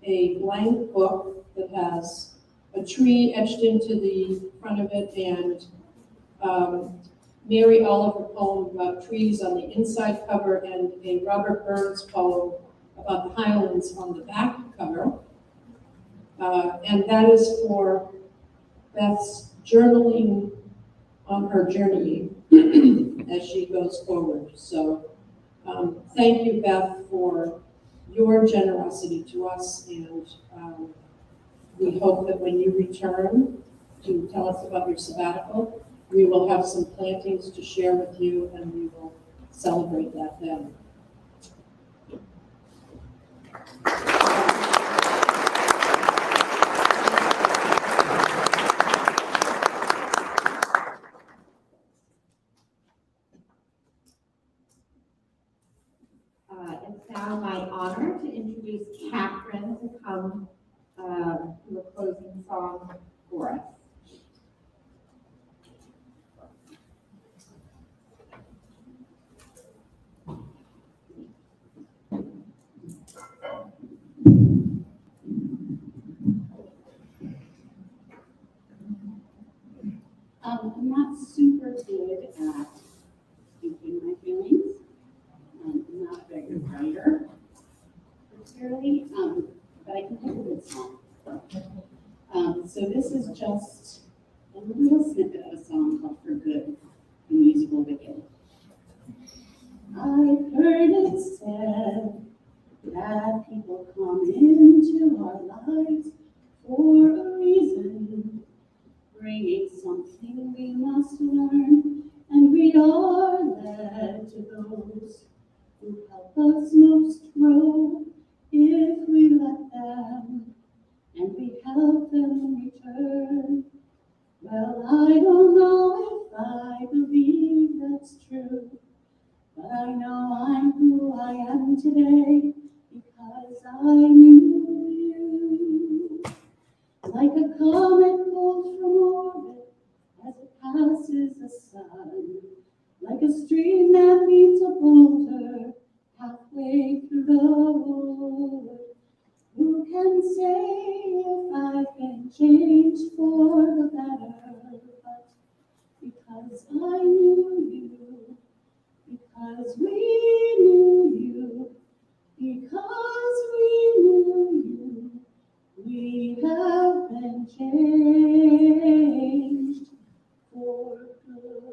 Speaker 5: a blank book that has a tree etched into the front of it and Mary Oliver poem about trees on the inside cover and a Robert Burns poem about the Highlands on the back cover. And that is for Beth's journaling on her journey as she goes forward. So thank you, Beth, for your generosity to us, and we hope that when you return to tell us about your sabbatical, we will have some plantings to share with you, and we will celebrate that then.
Speaker 8: It's now my honor to introduce Catherine to come do a closing song for us.
Speaker 14: I'm not super good at speaking my feelings. I'm not a very good writer, particularly, but I can pick a good song. So this is just a little snippet of a song called For Good, the musical Wicked. I've heard it said that people come into our lives for a reason, bringing something we must learn, and we are led to those who help us most grow if we let them, and we help them in return. Well, I don't know if I believe that's true, but I know I'm who I am today because I knew you. Like a comet pulled from orbit as it passes the sun, like a stream that meets a boulder halfway through the wood. Who can say if I've been changed for the better? But because I knew you, because we knew you, because we knew you, we have been changed for good.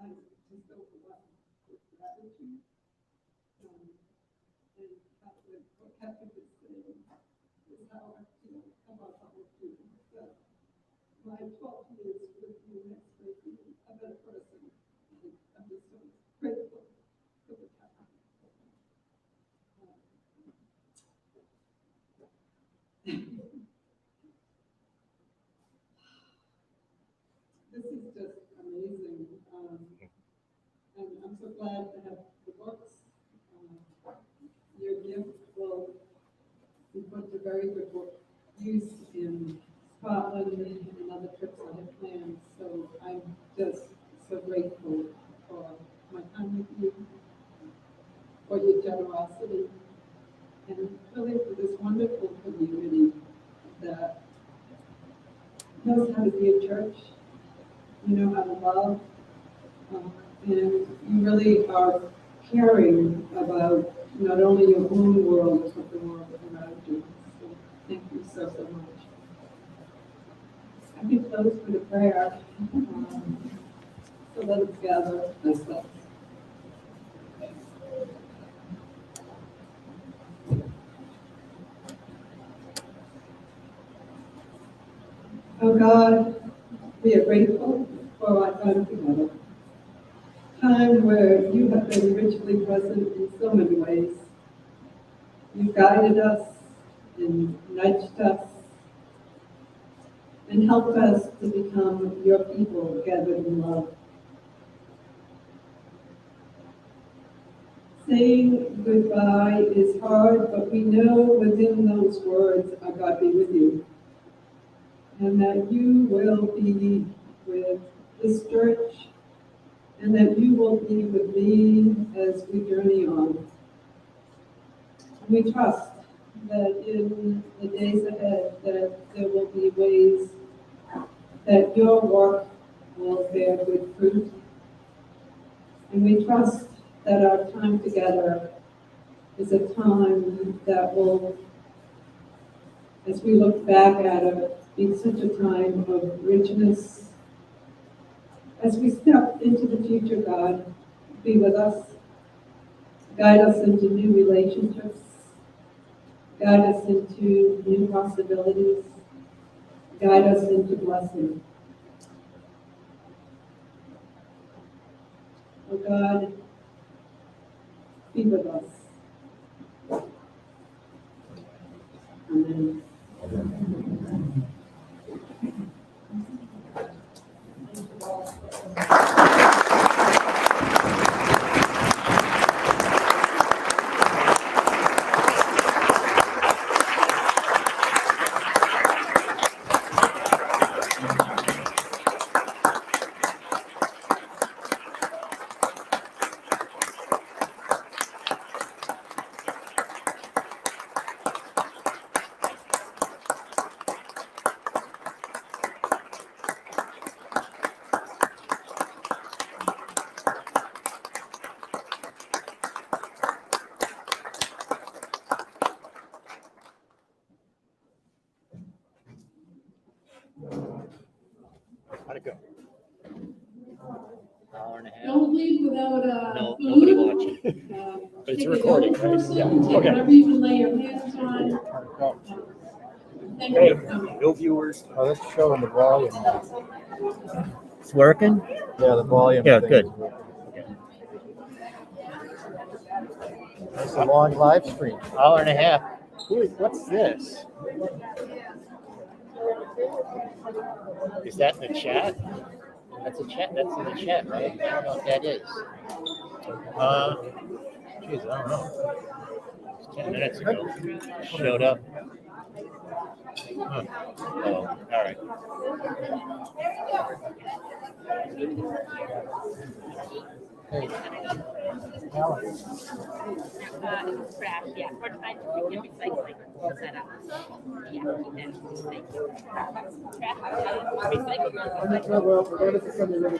Speaker 4: I just overwhelmed with gratitude. And what Catherine was saying is how I feel about all of you. That my 12 years with you has made me a better person. And I'm just so grateful for the time. This is just amazing. And I'm so glad to have the books. Your gift will be put to very good use in Scotland and other trips I have planned. So I'm just so grateful for my time with you, for your generosity, and really for this wonderful community that knows how to be a church, you know how to love, and you really are caring about not only your own world, but the world around you. So thank you so, so much. I can close with a prayer. So let us gather ourselves. Oh God, we are grateful for our time together. Time where you have been richly present in so many ways. You guided us and nudged us and helped us to become your people gathered in love. Saying goodbye is hard, but we know within those words, our God be with you. And that you will be with this church, and that you will be with me as we journey on. We trust that in the days ahead, that there will be ways that your work will bear good fruit. And we trust that our time together is a time that will, as we look back at it, be such a time of richness. As we step into the future, God, be with us. Guide us into new relationships. Guide us into new possibilities. Guide us into blessing. Oh God, be with us. Amen.
Speaker 2: How'd it go? Hour and a half.
Speaker 5: Don't leave without,
Speaker 2: No,
Speaker 5: food.
Speaker 2: nobody watching. But it's
Speaker 5: Take a
Speaker 2: recording,
Speaker 5: yoga
Speaker 2: right?
Speaker 5: person,
Speaker 2: Yeah.
Speaker 5: take
Speaker 2: Okay.
Speaker 5: whatever you can lay your hands on. Thank you for coming.
Speaker 2: No viewers.
Speaker 11: Oh, let's show them the volume.
Speaker 2: It's working?
Speaker 11: Yeah, the volume.
Speaker 2: Yeah,
Speaker 11: thing
Speaker 2: good.
Speaker 11: is working. That's a long live stream.
Speaker 2: Hour and a half. What's this? Is that in the chat? That's a chat. That's in the chat, right? I don't know what that is. Geez, I don't know. 10 minutes ago. Showed up. Huh. Oh, all right.
Speaker 11: Hey,
Speaker 16: It's trash, yeah, 45 to 50 recycling setup. Yeah, keep that. Thank you. Trash, recycling.
Speaker 11: well, we're going to send you really